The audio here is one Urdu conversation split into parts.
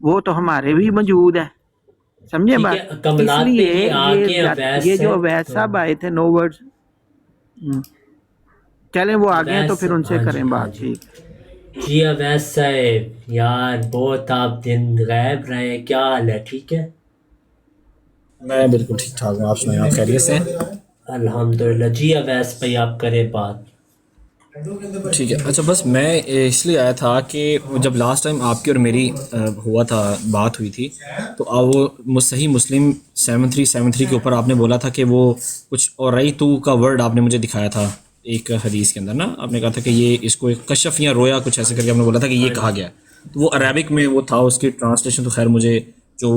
وہ تو ہمارے بھی موجود ہے، سمجھے ٹھیک ہے بات. اس کملات پہ لیے یہ آ کے اویس یہ جو سے اویس صاحب آئے تھے نو ورڈز، چلیں وہ آگے ہیں تو اویس پھر ان سے ہاں کریں جی ہاں بات. جی ٹھیک. جی اویس صاحب یار بہت آپ دن غائب رہے ہیں، کیا حال ہے؟ ٹھیک ہے میں بالکل ٹھیک ٹھاک ہوں، آپ سنائیں آپ خیریت سے ہیں؟ الحمدللہ. جی اویس بھائی آپ کریں بات. ٹھیک ہے. اچھا بس میں اس لیے آیا تھا کہ جب لاسٹ ٹائم آپ کی اور میری ہوا تھا بات ہوئی تھی تو وہ صحیح مسلم 7373 کے اوپر آپ نے بولا تھا کہ وہ کچھ اور تو کا ورڈ آپ نے مجھے دکھایا تھا ایک حدیث کے اندر نا، آپ نے کہا تھا کہ یہ اس کو ایک کشف یا رویا کچھ ایسے کر کے آپ نے بولا تھا کہ یہ ہاں کہا جی گیا. تو وہ عربک میں وہ تھا، اس کی ٹرانسلیشن تو خیر مجھے جو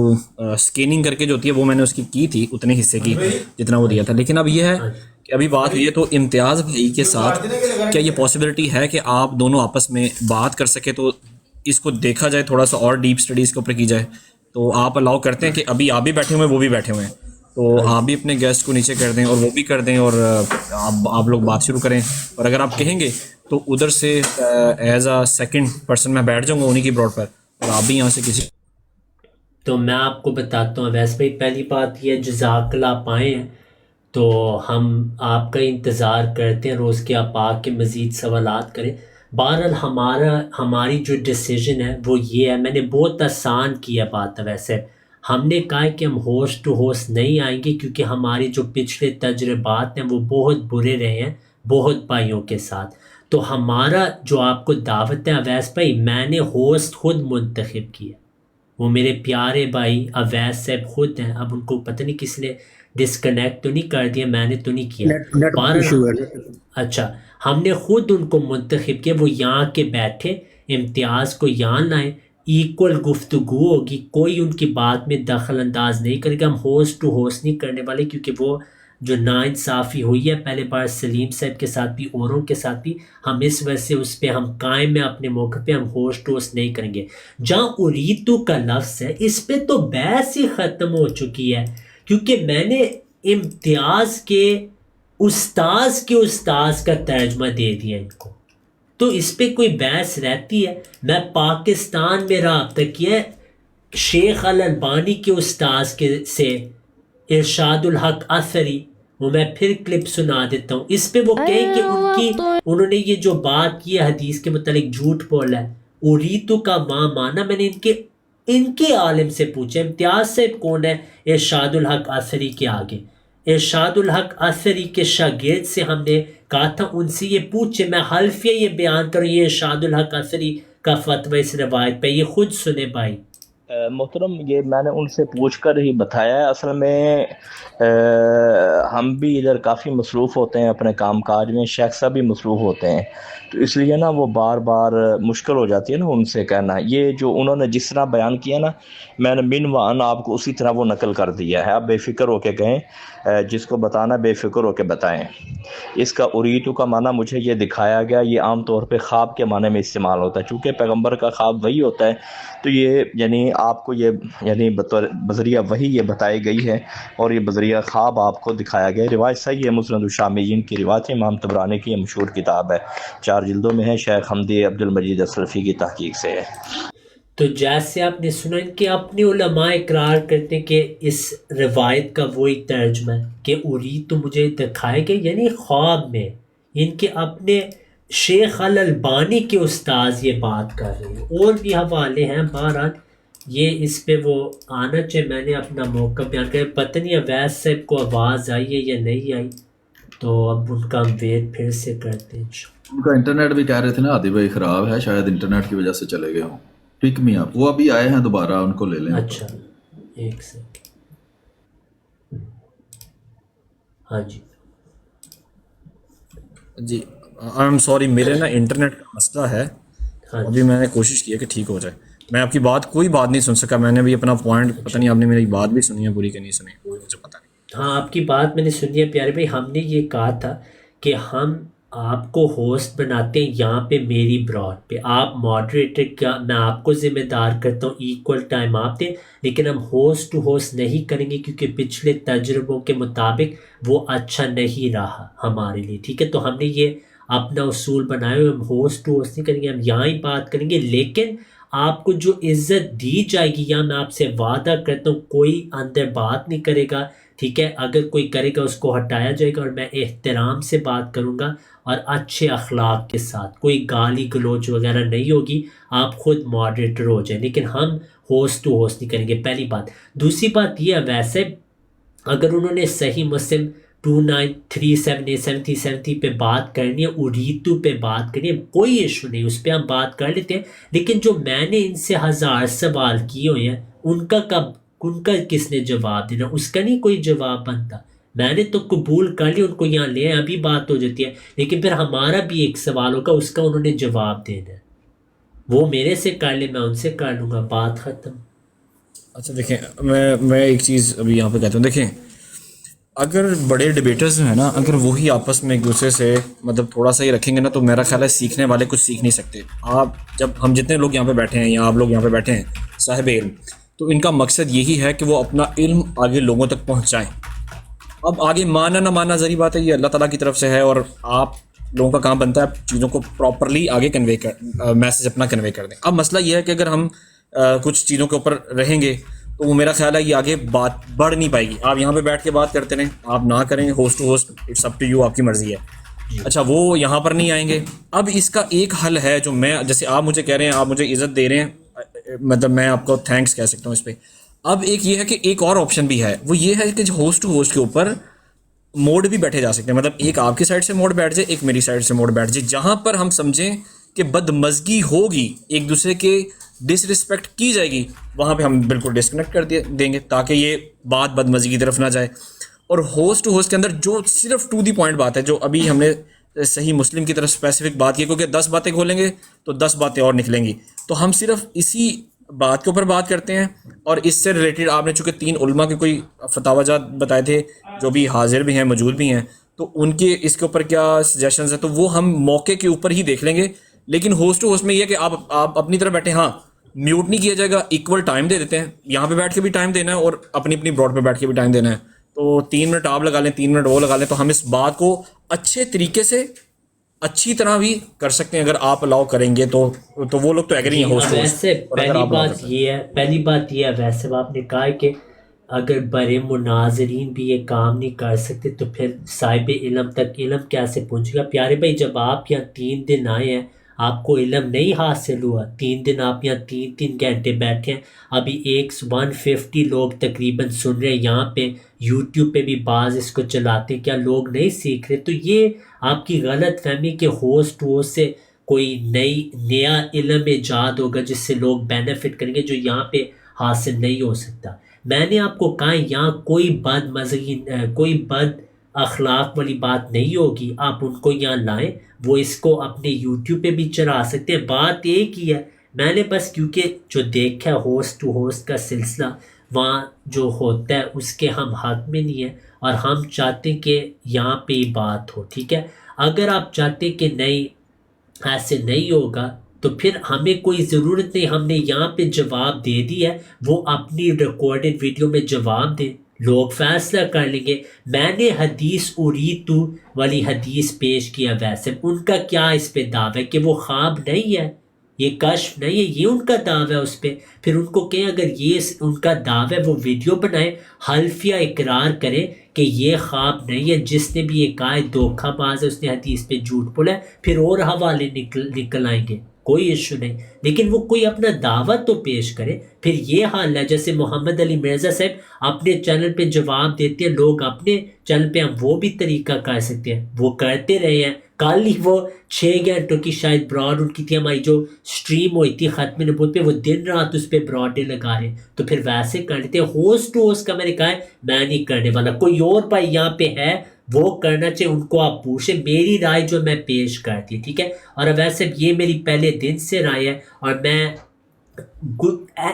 اسکیننگ کر کے جو ہوتی ہے وہ میں نے اس کی تھی اتنے حصے کی جتنا وہ ہاں دیا جی تھا. لیکن اب یہ ہے ہاں جی کہ ابھی بات ہوئی ہے تو امتیاز بھائی کے ساتھ کیا یہ پاسبلٹی ہے کہ آپ دونوں آپس میں بات کر سکے تو اس کو دیکھا جائے تھوڑا سا اور ڈیپ اسٹڈیز کے اوپر کی جائے؟ تو آپ الاؤ کرتے ہیں کہ ابھی آپ بھی بیٹھے ہوئے ہیں وہ بھی بیٹھے ہوئے ہیں تو ہاں آپ جی بھی اپنے گیسٹ کو نیچے کر دیں اور وہ بھی کر دیں اور آپ لوگ بات شروع کریں، اور اگر آپ کہیں گے تو ادھر سے ایز اے سیکنڈ پرسن میں بیٹھ جاؤں گا انہیں کی براڈ پر، اور آپ بھی یہاں سے کسی. تو میں آپ کو بتاتا ہوں ویسے بھائی، پہلی بات یہ جزاک اللہ آپ آئے ہیں تو ہم آپ کا انتظار کرتے ہیں روز کے، آپ آ کے مزید سوالات کریں. بہرحال ہماری جو ڈیسیجن ہے وہ یہ ہے، میں نے بہت آسان کیا بات ہے. ویسے ہم نے کہا ہے کہ ہم ہوسٹ ٹو ہوسٹ نہیں آئیں گے کیونکہ ہماری جو پچھلے تجربات ہیں وہ بہت برے رہے ہیں بہت بھائیوں کے ساتھ. تو ہمارا جو آپ کو دعوت ہے اویس بھائی، میں نے ہوسٹ خود منتخب کیا، وہ میرے پیارے بھائی اویس صاحب خود ہیں. اب ان کو پتہ نہیں کس نے ڈسکنیکٹ تو نہیں کر دیا، میں نے تو نہیں کیا. نیٹ ورک ایشو ہے. اچھا ہم نے خود ان کو منتخب کیا، وہ یہاں کے بیٹھے، امتیاز کو یہاں لائیں، ایکول گفتگو ہوگی، کوئی ان کی بات میں دخل انداز نہیں کرے گا. ہم ہوسٹ ٹو ہوسٹ نہیں کرنے والے کیونکہ وہ جو ناانصافی ہوئی ہے پہلے بار سلیم صاحب کے ساتھ بھی اوروں کے ساتھ بھی، ہم اس وجہ سے اس پہ ہم قائم ہیں اپنے موقع پہ، ہم ہوسٹ ٹو ہوسٹ نہیں کریں گے. جہاں اریتو کا لفظ ہے اس پہ تو بحث ہی ختم ہو چکی ہے کیونکہ میں نے امتیاز کے استاذ کا ترجمہ دے دیا ان کو، تو اس پہ کوئی بحث رہتی ہے؟ میں پاکستان میں رابطہ کیا شیخ الالبانی کے استاذ سے، ارشاد الحق اثری، وہ میں پھر کلپ سنا دیتا ہوں. اس پہ وہ کہیں کہ انہوں نے یہ جو بات کی ہے حدیث کے متعلق جھوٹ بولا ہے. اریتو کا ماں مانا میں نے ان کے عالم سے پوچھا امتیاز صاحب کون ہے ارشاد الحق اثری کے آگے. ارشاد الحق اثری کے شاگرد سے ہم نے کہا تھا ان سے یہ پوچھے، میں حلفیہ یہ بیان کروں یہ ارشاد الحق اثری کا فتوی اس روایت پہ، یہ خود سنے بھائی. محترم یہ میں نے ان سے پوچھ کر ہی بتایا ہے. اصل میں ہم بھی ادھر کافی مصروف ہوتے ہیں اپنے کام کاج میں، شیخ صاحب بھی مصروف ہوتے ہیں، تو اس لیے نا وہ بار بار مشکل ہو جاتی ہے نا ان سے کہنا. یہ جو انہوں نے جس طرح بیان کیا نا، میں نے من و ان آپ کو اسی طرح وہ نقل کر دیا ہے. آپ بے فکر ہو کے کہیں، جس کو بتانا بے فکر ہو کے بتائیں. اس کا اریتو کا معنی مجھے یہ دکھایا گیا، یہ عام طور پہ خواب کے معنی میں استعمال ہوتا ہے، چونکہ پیغمبر کا خواب وہی ہوتا ہے تو یہ یعنی آپ کو یہ یعنی بذریعہ وہی یہ بتائی گئی ہے اور یہ بذریعہ خواب آپ کو دکھایا گیا. روایت صحیح ہے، مسند الشامیین کی روایت ہے، امام طبرانی کی یہ مشہور کتاب ہے، 4 جلدوں میں ہے، شیخ حمدی عبد المجید اصرفی کی تحقیق سے ہے. تو جیسے آپ نے سنا ان کے اپنے علماء اقرار کرتے ہیں کہ اس روایت کا وہی ترجمہ ہے کہ اریتو مجھے دکھائے گئے، یعنی خواب میں. ان کے اپنے شیخ الالبانی کے استاذ یہ بات کر رہے ہیں، اور بھی حوالے ہیں. بہرحال یہ اس پہ وہ آنا چاہیے، میں نے اپنا موقع بیان کیا. پتہ نہیں اویس صاحب کو آواز آئی ہے یا نہیں آئی، تو اب ان کا ہم ویٹ پھر سے کرتے ہیں. ان کا انٹرنیٹ بھی کہہ رہے تھے نا عادی بھائی خراب ہے، شاید انٹرنیٹ کی وجہ سے چلے گئے ہوں. پک می اپ، وہ ابھی آئے ہیں دوبارہ، ان کو لے لیں. اچھا ایک سیکنڈ. ہاں جی جی آئی ایم سوری، میرے نا انٹرنیٹ کا مسئلہ ہے، ہاں ابھی جی میں نے کوشش کی ہے کہ ٹھیک ہو جائے. میں آپ کی کوئی بات نہیں سن سکا، میں نے بھی اپنا پوائنٹ پتہ اچھا نہیں آپ نے میری بات بھی سنی ہے پوری کہ نہیں سنی، مجھے پتہ نہیں. ہاں آپ کی بات میں نے سنی ہے پیارے بھائی. ہم نے یہ کہا تھا کہ ہم آپ کو ہوسٹ بناتے ہیں یہاں پہ میری براڈ پہ، آپ ماڈریٹر کا میں آپ کو ذمہ دار کرتا ہوں، ایکول ٹائم آپ دیں، لیکن ہم ہوسٹ ٹو ہوسٹ نہیں کریں گے کیونکہ پچھلے تجربوں کے مطابق وہ اچھا نہیں رہا ہمارے لیے. ٹھیک ہے، تو ہم نے یہ اپنا اصول بنائے ہوئے، ہم ہوسٹ ٹو ہوسٹ نہیں کریں گے، ہم یہاں ہی بات کریں گے. لیکن آپ کو جو عزت دی جائے گی، یا میں آپ سے وعدہ کرتا ہوں کوئی اندر بات نہیں کرے گا، ٹھیک ہے، اگر کوئی کرے گا اس کو ہٹایا جائے گا، اور میں احترام سے بات کروں گا اور اچھے اخلاق کے ساتھ، کوئی گالی گلوچ وغیرہ نہیں ہوگی، آپ خود ماڈریٹر ہو جائیں، لیکن ہم ہوسٹ ٹو ہوسٹ نہیں کریں گے، پہلی بات۔ دوسری بات یہ ہے، ویسے اگر انہوں نے صحیح مسلم 2937 پہ بات کرنی ہے، اریدو پہ بات کرنی ہے، کوئی ایشو نہیں، اس پہ ہم بات کر لیتے ہیں، لیکن جو میں نے ان سے 1000 سوال کیے ہوئے ہیں، ان کا کس نے جواب دینا؟ اس کا نہیں کوئی جواب بنتا۔ میں نے تو قبول کر لی ان کو یہاں لے آئے، ابھی بات ہو جاتی ہے، لیکن پھر ہمارا بھی ایک سوال ہوگا، اس کا انہوں نے جواب دینا ہے، وہ میرے سے کر لے، میں ان سے کر لوں گا، بات ختم۔ اچھا دیکھیں، میں ایک چیز ابھی یہاں پہ کہتا ہوں، دیکھیں اگر بڑے ڈبیٹرز ہیں نا، اگر وہی آپس میں ایک دوسرے سے مطلب تھوڑا سا ہی رکھیں گے نا، تو میرا خیال ہے سیکھنے والے کچھ سیکھ نہیں سکتے۔ جب ہم جتنے لوگ یہاں پہ بیٹھے ہیں یا آپ لوگ یہاں پہ بیٹھے ہیں صاحب علم، تو ان کا مقصد یہی ہے کہ وہ اپنا علم آگے لوگوں تک پہنچائیں۔ اب آگے ماننا نہ ماننا ذری بات ہے، یہ اللہ تعالیٰ کی طرف سے ہے، اور آپ لوگوں کا کام بنتا ہے چیزوں کو پراپرلی آگے میسج اپنا کنوے کر دیں۔ اب مسئلہ یہ ہے کہ اگر ہم کچھ چیزوں کے اوپر رہیں گے تو وہ میرا خیال ہے یہ آگے بات بڑھ نہیں پائے گی۔ آپ یہاں پہ بیٹھ کے بات کرتے رہیں، آپ نہ کریں، host to host, it's up to you, آپ کی مرضی ہے۔ اچھا وہ یہاں پر نہیں آئیں گے، اب اس کا ایک حل ہے جو میں، جیسے آپ مجھے کہہ رہے ہیں، آپ مجھے عزت دے رہے ہیں، مطلب میں آپ کو تھینکس کہہ سکتا ہوں اس پہ۔ اب ایک یہ ہے کہ ایک اور آپشن بھی ہے، وہ یہ ہے کہ ہوسٹ ٹو ہوسٹ کے اوپر موڈ بھی بیٹھے جا سکتے ہیں، مطلب ایک آپ کی سائڈ سے موڈ بیٹھ جائے، ایک میری سائڈ سے موڈ بیٹھ جائے، جہاں پر ہم سمجھیں کہ بدمزگی ہوگی، ایک دوسرے کے ڈس رسپیکٹ کی جائے گی، وہاں پہ ہم بالکل ڈسکنیکٹ کر دیں گے تاکہ یہ بات بدمزگی کی طرف نہ جائے۔ اور ہوسٹ ٹو ہوسٹ کے اندر جو صرف ٹو دی پوائنٹ بات ہے، جو ابھی ہم نے صحیح مسلم کی طرف اسپیسیفک بات کی، کیونکہ 10 باتیں کھولیں گے تو 10 باتیں اور نکلیں گی، تو ہم صرف اسی بات کے اوپر بات کرتے ہیں۔ اور اس سے ریلیٹڈ آپ نے چونکہ 3 علماء کے کوئی فتاوی جات بتائے تھے جو بھی حاضر بھی ہیں، موجود بھی ہیں، تو ان کے اس کے اوپر کیا سجیشنز ہیں، تو وہ ہم موقع کے اوپر ہی دیکھ لیں گے۔ لیکن ہوسٹ ٹو ہوسٹ میں یہ کہ آپ اپنی طرف بیٹھے، ہاں میوٹ نہیں کیا جائے گا، ایکول ٹائم دے دیتے ہیں، یہاں پہ بیٹھ کے بھی ٹائم دینا ہے اور اپنی براڈ پہ بیٹھ کے بھی ٹائم دینا ہے، تو 3 منٹ آپ لگا لیں، 3 منٹ وہ لگا لیں، تو ہم اس بات کو اچھے طریقے سے اچھی طرح بھی کر سکتے ہیں اگر آپ الاؤ کریں گے تو وہ لوگ تو ایگری ہیں ہوسٹ ہوسٹ۔ ویسے پہلی بات یہ ہے ویسے آپ نے کہا کہ اگر بڑے مناظرین بھی یہ کام نہیں کر سکتے تو پھر صاحب علم تک علم کیسے پہنچے گا؟ پیارے بھائی، جب آپ یہاں 3 دن آئے ہیں، آپ کو علم نہیں حاصل ہوا؟ 3 دن آپ یہاں 3 گھنٹے بیٹھے ہیں، ابھی 150 لوگ تقریباً سن رہے ہیں، یہاں پہ یوٹیوب پہ بھی بعض اس کو چلاتے ہیں، کیا لوگ نہیں سیکھ رہے؟ تو یہ آپ کی غلط فہمی کہ ہوسٹ سے کوئی نیا علم ایجاد ہوگا جس سے لوگ بینیفٹ کریں گے، جو یہاں پہ حاصل نہیں ہو سکتا۔ میں نے آپ کو کہا یہاں کوئی بد اخلاق والی بات نہیں ہوگی، آپ ان کو یہاں لائیں، وہ اس کو اپنے یوٹیوب پہ بھی چلا سکتے ہیں، بات ایک ہی ہے۔ میں نے بس کیونکہ جو دیکھا ہے ہوسٹ ٹو ہوسٹ کا سلسلہ وہاں جو ہوتا ہے اس کے ہم حق میں نہیں ہے، اور ہم چاہتے ہیں کہ یہاں پہ ہی بات ہو، ٹھیک ہے۔ اگر آپ چاہتے کہ نہیں ایسے نہیں ہوگا تو پھر ہمیں کوئی ضرورت نہیں، ہم نے یہاں پہ جواب دے دیا ہے، وہ اپنی ریکارڈڈ ویڈیو میں جواب دیں، لوگ فیصلہ کر لیں گے۔ میں نے حدیث اریدو والی حدیث پیش کیا، ویسے ان کا کیا اس پہ دعویٰ ہے کہ وہ خواب نہیں ہے، یہ کشف نہیں ہے، یہ ان کا دعویٰ ہے اس پہ۔ پھر ان کو کہیں اگر یہ ان کا دعویٰ ہے وہ ویڈیو بنائیں، حلفیہ اقرار کریں کہ یہ خواب نہیں ہے، جس نے بھی یہ کہا ہے دھوکہ باز ہے، اس نے حدیث پہ جھوٹ بولا ہے، پھر اور حوالے نکل آئیں گے، کوئی ایشو نہیں، لیکن وہ کوئی اپنا دعویٰ تو پیش کرے۔ پھر یہ حال ہے جیسے محمد علی مرزا صاحب اپنے چینل پہ جواب دیتے ہیں، لوگ اپنے چینل پہ ہم وہ بھی طریقہ کر سکتے ہیں، وہ کرتے رہے ہیں۔ کل ہی وہ 6 گھنٹوں کی شاید براڈ ان کی تھی، ہماری جو سٹریم ہوئی تھی ختم نبوت پہ، وہ دن رات اس پہ براڈیں لگا رہے ہیں، تو پھر ویسے کر لیتے ہیں۔ ہوسٹ ٹو ہوسٹ کا میں نے کہا ہے میں نہیں کرنے والا، کوئی اور بھائی یہاں پہ ہے وہ کرنا چاہے، ان کو آپ پوچھیں، میری رائے جو میں پیش کرتی، ٹھیک ہے۔ اور ویسے یہ میری پہلے دن سے رائے ہے، اور میں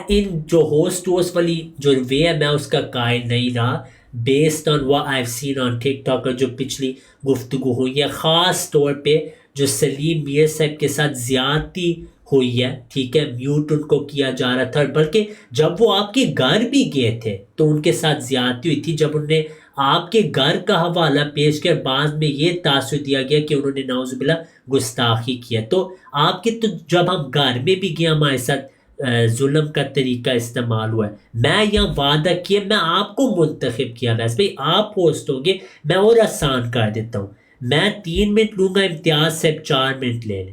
ان جو ہوسٹ والی جو وے ہے میں اس کا قائل نہیں رہا، based on what I've seen on TikTok، جو پچھلی گفتگو ہوئی ہے، خاص طور پہ جو سلیم میر صاحب کے ساتھ زیادتی ہوئی ہے، ٹھیک ہے، میوٹ ان کو کیا جا رہا تھا، بلکہ جب وہ آپ کے گھر بھی گئے تھے تو ان کے ساتھ زیادتی ہوئی تھی، جب انہوں نے آپ کے گھر کا حوالہ پیش کیا، بعد میں یہ تاثر دیا گیا کہ انہوں نے نعوذ باللہ گستاخی کیا۔ تو آپ کے تو جب ہم گھر میں بھی گئے ہمارے ساتھ ظلم کا طریقہ استعمال ہوا ہے. میں یہاں وعدہ کیا، میں آپ کو منتخب کیا، ویسے بھائی آپ ہوسٹ ہوں گے، میں اور آسان کر دیتا ہوں. میں 3 منٹ لوں گا، امتیاز صاحب 4 منٹ لے لیں،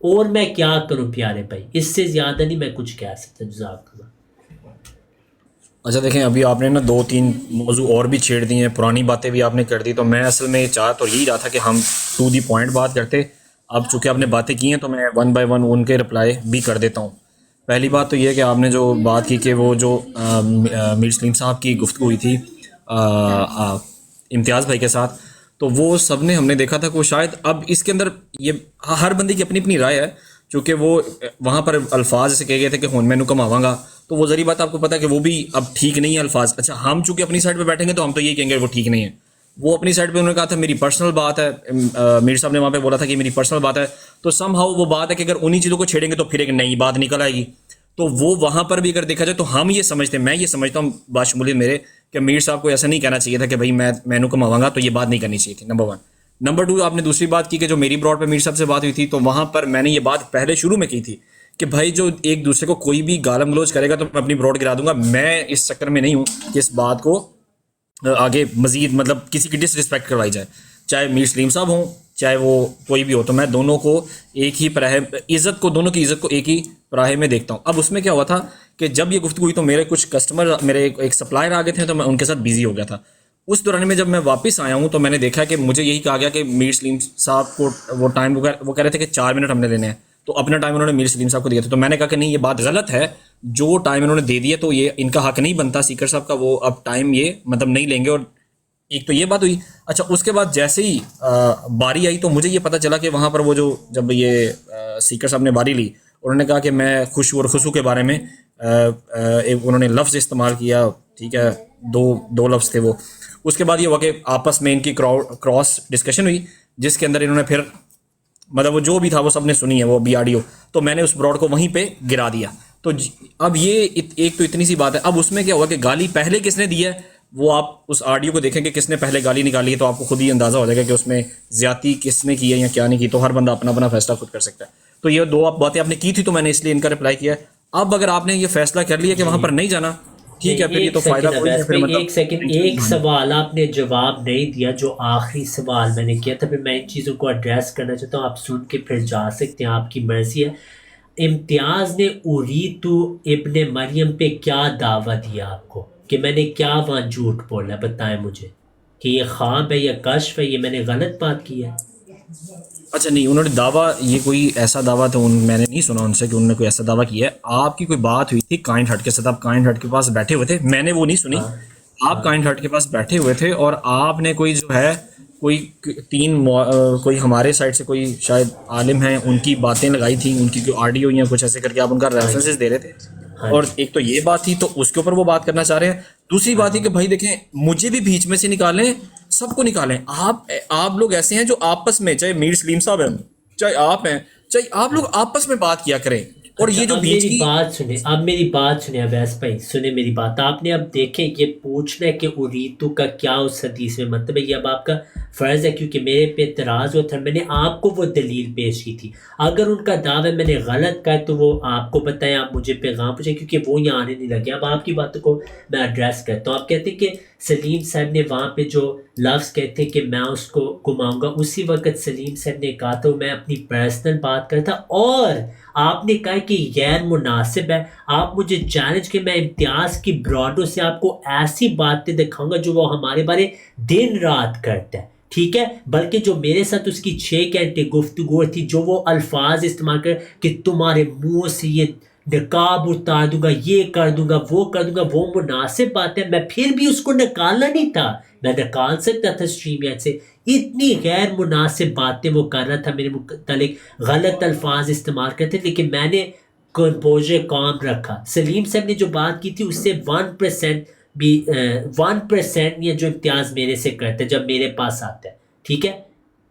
اور میں کیا کروں پیارے بھائی، اس سے زیادہ نہیں میں کچھ کہہ سکتا. جزاک اللہ. اچھا دیکھیں، ابھی آپ نے نا 2-3 موضوع اور بھی چھیڑ دیے ہیں، پرانی باتیں بھی آپ نے کر دی، تو میں اصل میں چاہ تو یہی رہا تھا کہ ہم ٹو دی پوائنٹ بات کرتے. اب چونکہ آپ نے باتیں کی ہیں تو میں 1 بائی 1 ان کے رپلائی بھی کر دیتا ہوں. پہلی بات تو یہ ہے کہ آپ نے جو بات کی کہ وہ جو میر سلیم صاحب کی گفتگو ہوئی تھی امتیاز بھائی کے ساتھ، تو وہ سب نے ہم نے دیکھا تھا کہ وہ شاید اب اس کے اندر یہ ہر بندے کی اپنی اپنی رائے ہے، چونکہ وہ وہاں پر الفاظ ایسے کہے گئے تھے کہ ہون مینو کماواں گا، تو وہ ذریعہ بات آپ کو پتہ ہے کہ وہ بھی اب ٹھیک نہیں ہے الفاظ. اچھا ہم چونکہ اپنی سائڈ پہ بیٹھیں گے تو ہم تو یہی کہیں گے وہ ٹھیک نہیں ہے. وہ اپنی سائڈ پہ انہوں نے کہا تھا میری پرسنل بات ہے، میر صاحب نے وہاں پہ بولا تھا کہ میری پرسنل بات ہے، تو سم ہاؤ وہ بات ہے کہ اگر انہی چیزوں کو چھیڑیں گے تو پھر ایک نئی بات نکل آئے گی. تو وہ وہاں پر بھی اگر دیکھا جائے تو ہم یہ سمجھتے ہیں، میں یہ سمجھتا ہوں باشمولیت میرے، کہ میر صاحب کو ایسا نہیں کہنا چاہیے تھا کہ بھائی میں مینو کماواں گا، تو یہ بات نہیں کرنی چاہیے تھی. نمبر 1. نمبر 2، آپ نے دوسری بات کی کہ جو میری براڈ پہ میر صاحب سے بات ہوئی تھی، تو وہاں پر میں نے یہ بات پہلے شروع میں کی تھی کہ بھائی جو ایک دوسرے کو کوئی بھی گالم گلوچ کرے گا تو میں اپنی براڈ گرا دوں گا. میں اس چکر میں نہیں ہوں کہ اس بات کو آگے مزید مطلب کسی کی ڈس رسپیکٹ کروائی جائے، چاہے میر سلیم صاحب ہوں چاہے وہ کوئی بھی ہو، تو میں دونوں کو ایک ہی پراہے عزت کو، دونوں کی عزت کو ایک ہی پراہے میں دیکھتا ہوں. اب اس میں کیا ہوا تھا کہ جب یہ گفتگو ہوئی تو میرے کچھ کسٹمر، میرے ایک سپلائر آ گئے تھے، تو میں ان کے ساتھ بیزی ہو گیا تھا. اس دوران میں جب میں واپس آیا ہوں تو میں نے دیکھا کہ مجھے یہی کہا گیا کہ میر سلیم صاحب کو وہ ٹائم وہ کہہ رہے تھے کہ 4 منٹ ہم نے لینے ہیں، تو اپنا ٹائم انہوں نے میر سلیم صاحب کو دیا تھا. تو میں نے کہا کہ نہیں، یہ بات غلط ہے، جو ٹائم انہوں نے دے دیا تو یہ ان کا حق نہیں بنتا سیکر صاحب کا، وہ اب ٹائم یہ مطلب نہیں لیں گے. اور ایک تو یہ بات ہوئی. اچھا اس کے بعد جیسے ہی باری آئی تو مجھے یہ پتہ چلا کہ وہاں پر وہ جو جب یہ سیکر صاحب نے باری لی، انہوں نے کہا کہ میں خوشو اور خصو کے بارے میں انہوں نے لفظ استعمال کیا، ٹھیک ہے، دو لفظ تھے وہ. اس کے بعد یہ ہوا کہ آپس میں ان کی کراس ڈسکشن ہوئی، جس کے اندر انہوں نے پھر مطلب وہ جو بھی تھا وہ سب نے سنی ہے وہ بھی آڈیو، تو میں نے اس براڈ کو وہیں پہ گرا دیا. تو اب یہ ایک تو اتنی سی بات ہے. اب اس میں کیا ہوا کہ گالی پہلے کس نے دی ہے، وہ آپ اس آڈیو کو دیکھیں کہ کس نے پہلے گالی نکالی ہے، تو آپ کو خود ہی اندازہ ہو جائے گا کہ اس میں زیادتی کس نے کی ہے یا کیا نہیں کی. تو ہر بندہ اپنا اپنا فیصلہ خود کر سکتا ہے. تو یہ 2 باتیں آپ نے کی تھی تو میں نے اس لیے ان کا رپلائی کیا ہے. اب اگر آپ نے یہ فیصلہ کر لیا کہ وہاں پر نہیں جانا، ٹھیک ہے، پھر یہ تو فائدہ کوئی ہے. پھر مطلب ایک سیکنڈ، ایک سوال آپ نے جواب نہیں دیا، جو آخری سوال میں نے کیا تھا، پھر میں ان چیزوں کو ایڈریس کرنا چاہتا ہوں. آپ سن کے پھر جا سکتے ہیں، آپ کی مرضی ہے. امتیاز نے اریتو ابن مریم پہ کیا دعویٰ دیا آپ کو، کہ میں نے کیا وہاں جھوٹ بولا، بتائیں مجھے کہ یہ خواب ہے یا کشف ہے، یہ میں نے غلط بات کی ہے. اچھا نہیں، انہوں نے دعویٰ، یہ کوئی ایسا دعویٰ تو میں نے نہیں سنا ان سے کہ انہوں نے کوئی ایسا دعویٰ کیا ہے. آپ کی کوئی بات ہوئی تھی کائنڈ ہٹ کے ساتھ، آپ کائنڈ ہٹ کے پاس بیٹھے ہوئے تھے، میں نے وہ نہیں سنی. آپ کائنڈ ہٹ کے پاس بیٹھے ہوئے تھے اور آپ نے کوئی جو ہے کوئی 3 کوئی ہمارے سائڈ سے کوئی شاید عالم ہیں ان کی باتیں لگائی تھیں، ان کی کوئی آڈیو یا کچھ ایسے کر کے آپ ان کا ریفرنسز دے رہے تھے. اور ایک تو یہ بات تھی، تو اس کے اوپر وہ بات کرنا چاہ رہے ہیں. دوسری بات یہ کہ بھائی دیکھیں، مجھے بھی بیچ میں سے نکالیں، سب کو نکالیں. آپ لوگ ایسے ہیں جو آپس میں، چاہے میر سلیم صاحب ہیں، چاہے آپ ہیں، چاہے آپ لوگ آپس میں بات کیا کریں. اور یہ جو بیچ کی بات سنیں، اب میری بات سنیں اویس بھائی، سنیں میری بات. آپ نے اب دیکھیں یہ پوچھنا ہے کہ اریتو کا کیا اس حدیث میں مطلب ہے، یہ اب آپ کا فرض ہے، کیونکہ میرے پہ اعتراض ہوا تھا، میں نے آپ کو وہ دلیل پیش کی تھی. اگر ان کا دعویٰ میں نے غلط کہا تو وہ آپ کو بتائیں، آپ مجھے پیغام پوچھیں، کیونکہ وہ یہاں آنے نہیں لگے. اب آپ کی باتوں کو میں ایڈریس کرتا ہوں. آپ کہتے ہیں کہ سلیم صاحب نے وہاں پہ جو لفظ کہتے کہ میں اس کو گھماؤں گا، اسی وقت سلیم صاحب نے کہا تھا میں اپنی پرسنل بات کرتا، اور آپ نے کہا کہ غیر مناسب ہے. آپ مجھے چیلنج کہ میں امتیاز کی براڈوں سے آپ کو ایسی باتیں دکھاؤں گا جو وہ ہمارے بارے دن رات کرتا ہے، ٹھیک ہے. بلکہ جو میرے ساتھ اس کی 6 گھنٹے گفتگو تھی، جو وہ الفاظ استعمال کر کہ تمہارے منہ سے یہ نقاب اتار دوں گا، یہ کر دوں گا، وہ کر دوں گا، وہ مناسب بات ہے. میں پھر بھی اس کو نکالنا نہیں تھا، میں نکال سکتا تھا اسٹریم یارڈ سے. اتنی غیر مناسب باتیں وہ کر رہا تھا، میرے متعلق غلط الفاظ استعمال کرتے، لیکن میں نے کمپوزر کام رکھا. سلیم صاحب نے جو بات کی تھی اس سے 1% بھی 1% نہیں ہے جو امتیاز میرے سے کرتا ہے جب میرے پاس آتا ہے، ٹھیک ہے.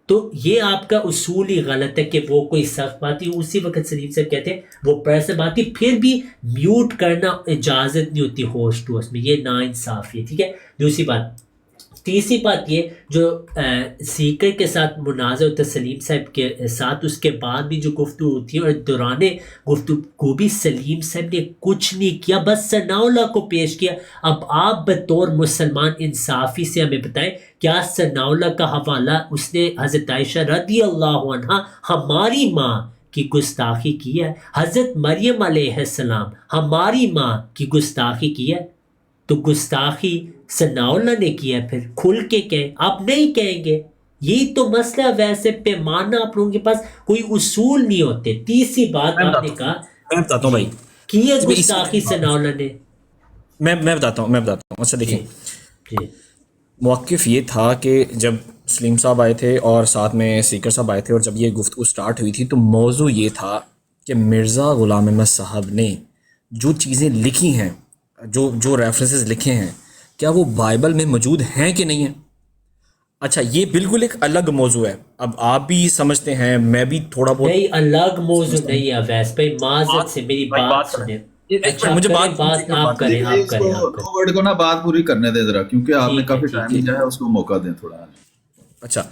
تو یہ آپ کا اصول ہی غلط ہے کہ وہ کوئی سخت بات تھی. اسی وقت سلیم صاحب کہتے ہیں وہ پرسنل بات تھی، پھر بھی میوٹ کرنا اجازت نہیں ہوتی ہوسٹ میں، یہ ناانصافی ہے، ٹھیک ہے. دوسری بات، تیسری بات یہ جو سیکر کے ساتھ مناظر ہوتا ہے سلیم صاحب کے ساتھ، اس کے بعد بھی جو گفتگو ہوتی ہے اور دوران گفتگو بھی سلیم صاحب نے کچھ نہیں کیا، بس ثناء اللہ کو پیش کیا۔ اب آپ بطور مسلمان انصافی سے ہمیں بتائیں کیا ثناء اللہ کا حوالہ اس نے حضرت عائشہ رضی اللہ عنہا ہماری ماں کی گستاخی کی ہے، حضرت مریم علیہ السلام ہماری ماں کی گستاخی کی ہے؟ تو گستاخی ثناء اللہ نے کیا ہے، پھر کھل کے کہیں، آپ نہیں کہیں گے۔ یہی تو مسئلہ، ویسے پیمانہ آپ لوگوں کے پاس کوئی اصول نہیں ہوتے۔ تیسری بات آپ نے کہا میں بتاتا ہوں بھائی، کی ہے گستاخی ثناء اللہ نے، میں بتاتا ہوں اچھا دیکھیں، جی موقف یہ تھا کہ جب سلیم صاحب آئے تھے اور ساتھ میں سیکر صاحب آئے تھے، اور جب یہ گفتگو سٹارٹ ہوئی تھی تو موضوع یہ تھا کہ مرزا غلام احمد صاحب نے جو چیزیں لکھی ہیں، جو ریفرنسز لکھے ہیں، کیا وہ بائبل میں موجود ہیں کہ نہیں ہیں؟ اچھا یہ بالکل ایک الگ موضوع ہے، اب آپ بھی سمجھتے ہیں، میں بھی تھوڑا بہت نہیں، الگ موضوع نہیں ہے ویس بھائی، معذرت سے میری بات سنیں۔ اچھا مجھے بات آپ کریں ورڈ کو نا بات پوری کرنے دیں ذرا، کیونکہ آپ نے کافی ٹائم لیا ہے، اس کو موقع دیں تھوڑا۔ اچھا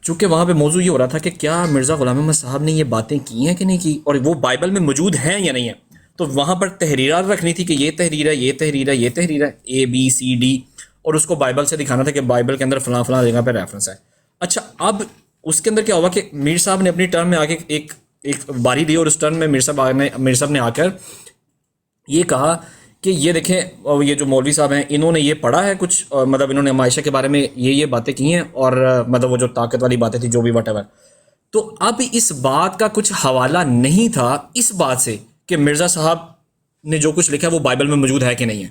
چونکہ وہاں پہ موضوع یہ ہو رہا تھا کہ کیا مرزا غلام احمد صاحب نے یہ باتیں کی ہیں کہ نہیں کی، اور وہ بائبل میں موجود ہیں یا نہیں ہیں۔ تو وہاں پر تحریرات رکھنی تھی کہ یہ تحریر ہے، یہ تحریر ہے، یہ تحریر ہے، ABCD، اور اس کو بائبل سے دکھانا تھا کہ بائبل کے اندر فلاں فلاں جگہ پہ ریفرنس ہے۔ اچھا اب اس کے اندر کیا ہوا کہ میر صاحب نے اپنی ٹرم میں آ کے ایک باری دی، اور اس ٹرم میں میر صاحب نے آ کر یہ کہا کہ یہ دیکھیں یہ جو مولوی صاحب ہیں انہوں نے یہ پڑھا ہے کچھ، مطلب انہوں نے عائشہ کے بارے میں یہ باتیں کی ہیں، اور مطلب وہ جو طاقت والی باتیں تھی جو بھی whatever۔ تو اب اس بات کا کچھ حوالہ نہیں تھا اس بات سے کہ مرزا صاحب نے جو کچھ لکھا ہے وہ بائبل میں موجود ہے کہ نہیں ہے۔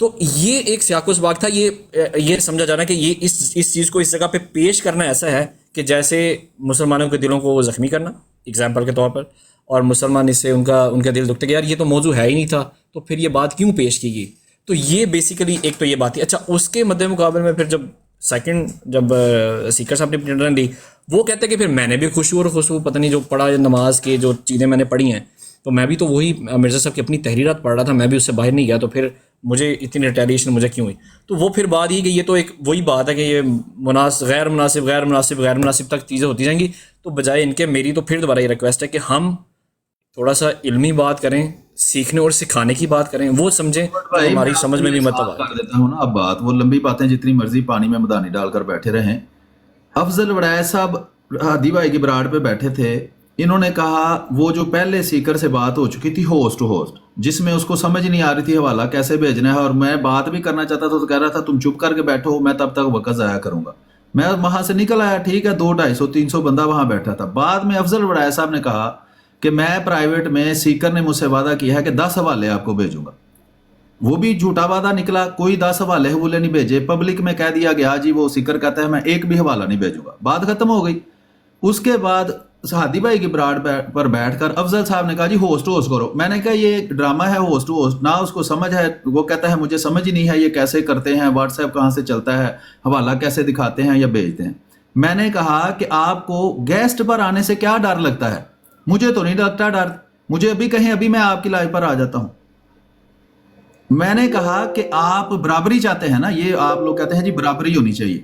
تو یہ ایک سیاق و سباق تھا، یہ سمجھا جانا کہ یہ اس چیز کو اس جگہ پہ پیش کرنا ایسا ہے کہ جیسے مسلمانوں کے دلوں کو زخمی کرنا اگزامپل کے طور پر، اور مسلمان اس سے ان کا دل دکھتے کہ یار یہ تو موضوع ہے ہی نہیں تھا، تو پھر یہ بات کیوں پیش کی گئی۔ تو یہ بیسیکلی ایک تو یہ بات تھی۔ اچھا اس کے مد مقابل میں پھر جب سیکر صاحب نے اپنی ٹرن لی، وہ کہتے ہیں کہ پھر میں نے بھی خوشبو پتہ نہیں جو پڑھا نماز کے جو چیزیں میں نے پڑھی ہیں، تو میں بھی تو وہی مرزا صاحب کی اپنی تحریرات پڑھ رہا تھا، میں بھی اس سے باہر نہیں گیا، تو پھر مجھے اتنی ریٹیلیشن مجھے کیوں ہوئی۔ تو وہ پھر بات یہ کہ یہ تو ایک وہی بات ہے کہ یہ غیر مناسب تک چیزیں ہوتی جائیں گی، تو بجائے ان کے میری تو پھر دوبارہ یہ ریکویسٹ ہے کہ ہم تھوڑا سا علمی بات کریں، سیکھنے اور سکھانے کی بات کریں، وہ سمجھیں تو ہماری سمجھ میں بھی مطلب کر دیتا ہوں نا اب بات، وہ لمبی باتیں جتنی مرضی پانی میں مدانی ڈال کر بیٹھے رہیں۔ افضل وڑائے صاحب ہادی بھائی کی براڑ پہ بیٹھے تھے، انہوں نے کہا وہ جو پہلے سیکر سے بات ہو چکی تھی ہوسٹ ٹو ہوسٹ، جس میں اس کو سمجھ نہیں آ رہی تھی حوالہ کیسے بھیجنا ہے، اور میں بات بھی کرنا چاہتا تھا تو کہہ رہا تھا تم چپ کر کے بیٹھو، میں تب تک وقت ضائع کروں گا۔ میں وہاں سے نکل آیا، ٹھیک ہے، 200 250 300 بندہ وہاں بیٹھا تھا۔ بعد میں افضل وڑائے صاحب نے کہا کہ میں پرائیویٹ میں سیکر نے مجھ سے وعدہ کیا ہے کہ 10 حوالے آپ کو بھیجوں گا، وہ بھی جھوٹا وعدہ نکلا، کوئی 10 حوالے نہیں بھیجے، پبلک میں کہہ دیا گیا جی وہ سیکر کہتا ہے میں ایک بھی حوالہ نہیں بھیجوں گا، بات ختم ہو گئی۔ اس کے بعد ہادی بھائی کی براڑ پر بیٹھ کر افضل صاحب نے کہا جی ہوسٹ کرو۔ میں نے کہا یہ ڈرامہ ہے ہوسٹ نہ اس کو سمجھ ہے، وہ کہتا ہے مجھے سمجھ ہی نہیں ہے یہ کیسے کرتے ہیں، واٹس ایپ کہاں سے چلتا ہے، حوالہ کیسے دکھاتے ہیں یا بھیجتے ہیں۔ میں نے کہا کہ آپ کو گیسٹ پر آنے سے کیا ڈر لگتا ہے؟ مجھے تو نہیں لگتا ڈر، مجھے ابھی کہیں ابھی میں آپ کی لائف پر آ جاتا ہوں۔ میں نے کہا کہ آپ برابری چاہتے ہیں نا، یہ آپ لوگ کہتے ہیں جی برابری ہونی چاہیے،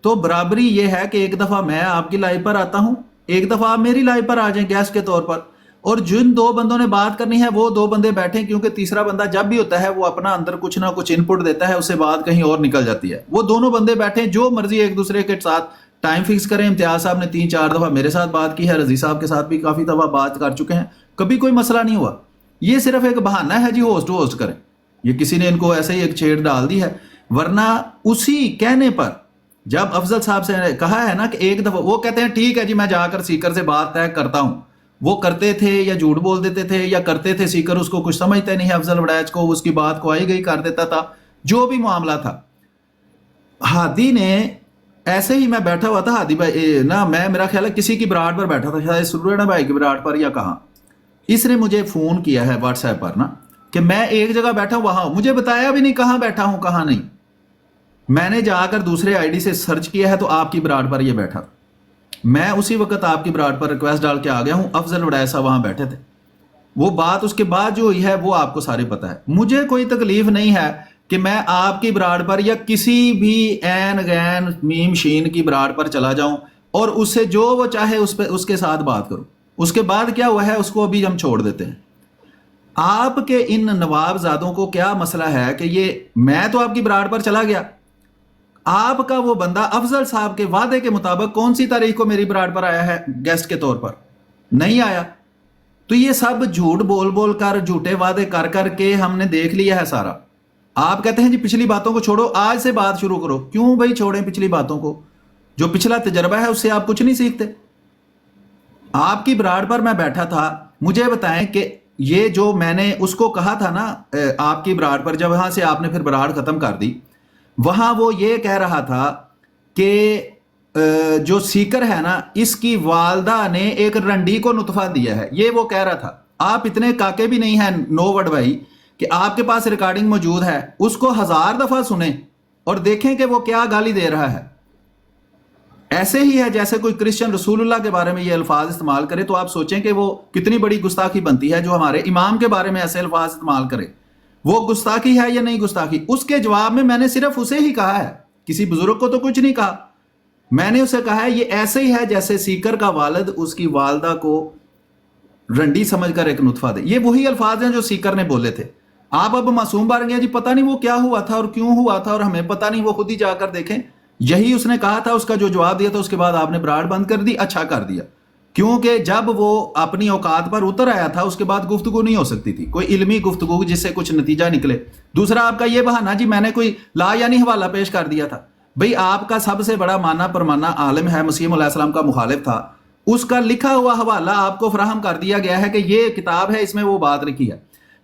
تو برابری یہ ہے کہ ایک دفعہ میں آپ کی لائف پر آتا ہوں، ایک دفعہ آپ میری لائف پر آ جائیں گیسٹ کے طور پر، اور جن 2 بندوں نے بات کرنی ہے وہ 2 بندے بیٹھیں، کیونکہ تیسرا بندہ جب بھی ہوتا ہے وہ اپنا اندر کچھ نہ کچھ انپٹ دیتا ہے، اس سے بات کہیں اور نکل جاتی ہے۔ وہ دونوں بندے بیٹھیں، جو مرضی ایک دوسرے کے ساتھ ٹائم فکس کریں۔ امتیاز صاحب نے 3-4 دفعہ میرے ساتھ بات کی ہے، رضی صاحب کے ساتھ بھی کافی دفعہ بات کر چکے ہیں، کبھی کوئی مسئلہ نہیں ہوا۔ یہ صرف ایک بہانہ ہے جی ہوسٹ کریں، یہ کسی نے ان کو ایسے ہی ایک چھیڑ ڈال دی ہے، ورنہ اسی کہنے پر جب افضل صاحب سے کہا ہے نا کہ ایک دفعہ، وہ کہتے ہیں ٹھیک ہے جی میں جا کر سیکر سے بات طے کرتا ہوں، وہ کرتے تھے یا جھوٹ بول دیتے تھے یا کرتے تھے، سیکر اس کو کچھ سمجھتے نہیں ہے، افضل وڑائچ کو اس کی بات کو آئی گئی کر دیتا تھا، جو بھی معاملہ تھا۔ ہادی نے ایسے ہی میں بیٹھا ہوا تھا، ہادی بھائی نا، میں میرا خیال ہے کسی کی براڑ پر بیٹھا تھا، شاید سروڑا بھائی کی براڑ پر یا کہاں، اس نے مجھے فون کیا ہے واٹس ایپ پر نا کہ میں ایک جگہ بیٹھا ہوں وہاں ہوں، مجھے بتایا بھی نہیں کہاں بیٹھا ہوں کہاں نہیں، میں نے جا کر دوسرے آئی ڈی سے سرچ کیا ہے تو آپ کی براڑ پر یہ بیٹھا تھا، میں اسی وقت آپ کی براڑ پر ریکویسٹ ڈال کے آ گیا ہوں، افضل وڑائے صاحب وہاں بیٹھے تھے۔ وہ بات اس کے بعد جو ہوئی ہے وہ آپ کو سارے پتہ ہے، مجھے کوئی تکلیف نہیں ہے کہ میں آپ کی براڑ پر یا کسی بھی عین غین میم شین کی براڑ پر چلا جاؤں اور اس سے جو وہ چاہے اس کے ساتھ بات کروں. اس کے بعد کیا ہوا ہے اس کو ابھی ہم چھوڑ دیتے ہیں. آپ کے ان نواب زادوں کو کیا مسئلہ ہے کہ یہ میں تو آپ کی براڑ پر چلا گیا, آپ کا وہ بندہ افضل صاحب کے وعدے کے مطابق کون سی تاریخ کو میری براڑ پر آیا ہے گیسٹ کے طور پر؟ نہیں آیا. تو یہ سب جھوٹ بول بول کر, جھوٹے وعدے کر کر کے ہم نے دیکھ لیا ہے سارا. آپ کہتے ہیں جی پچھلی باتوں کو چھوڑو, آج سے بات شروع کرو. کیوں بھائی چھوڑیں پچھلی باتوں کو؟ جو پچھلا تجربہ ہے اس سے آپ کچھ نہیں سیکھتے. آپ کی براڑ پر میں بیٹھا تھا, مجھے بتائیں کہ یہ جو میں نے اس کو کہا تھا نا آپ کی براڑ پر, جب وہاں سے آپ نے پھر براڑ ختم کر دی, وہاں وہ یہ کہہ رہا تھا کہ جو سیکر ہے نا اس کی والدہ نے ایک رنڈی کو نطفہ دیا ہے, یہ وہ کہہ رہا تھا. آپ اتنے کاکے بھی نہیں ہیں نو ورڈ بھائی کہ آپ کے پاس ریکارڈنگ موجود ہے, اس کو 1000 دفعہ سنیں اور دیکھیں کہ وہ کیا گالی دے رہا ہے. ایسے ہی ہے جیسے کوئی کرسچن رسول اللہ کے بارے میں یہ الفاظ استعمال کرے تو آپ سوچیں کہ وہ کتنی بڑی گستاخی بنتی ہے. جو ہمارے امام کے بارے میں ایسے الفاظ استعمال کرے وہ گستاخی ہے یا نہیں گستاخی؟ اس کے جواب میں نے صرف اسے ہی کہا ہے, کسی بزرگ کو تو کچھ نہیں کہا. میں نے اسے کہا ہے یہ ایسے ہی ہے جیسے سیکر کا والد اس کی والدہ کو رنڈی سمجھ کر ایک نطفہ دے. یہ وہی الفاظ ہیں جو سیکر نے بولے تھے. آپ اب معصوم بن گئے جی پتہ نہیں وہ کیا ہوا تھا اور کیوں ہوا تھا اور ہمیں پتہ نہیں, وہ خود ہی جا کر دیکھیں. یہی اس نے کہا تھا, اس کا جو جواب دیا تھا اس کے بعد آپ نے براڑ بند کر دی. اچھا کر دیا, کیونکہ جب وہ اپنی اوقات پر اتر آیا تھا اس کے بعد گفتگو نہیں ہو سکتی تھی, کوئی علمی گفتگو جس سے کچھ نتیجہ نکلے. دوسرا آپ کا یہ بہانہ جی میں نے کوئی لا یعنی حوالہ پیش کر دیا تھا. بھئی آپ کا سب سے بڑا مانا پرمانا عالم ہے, مسیح علیہ السلام کا مخالف تھا, اس کا لکھا ہوا حوالہ آپ کو فراہم کر دیا گیا ہے کہ یہ کتاب ہے, اس میں وہ بات لکھی ہے.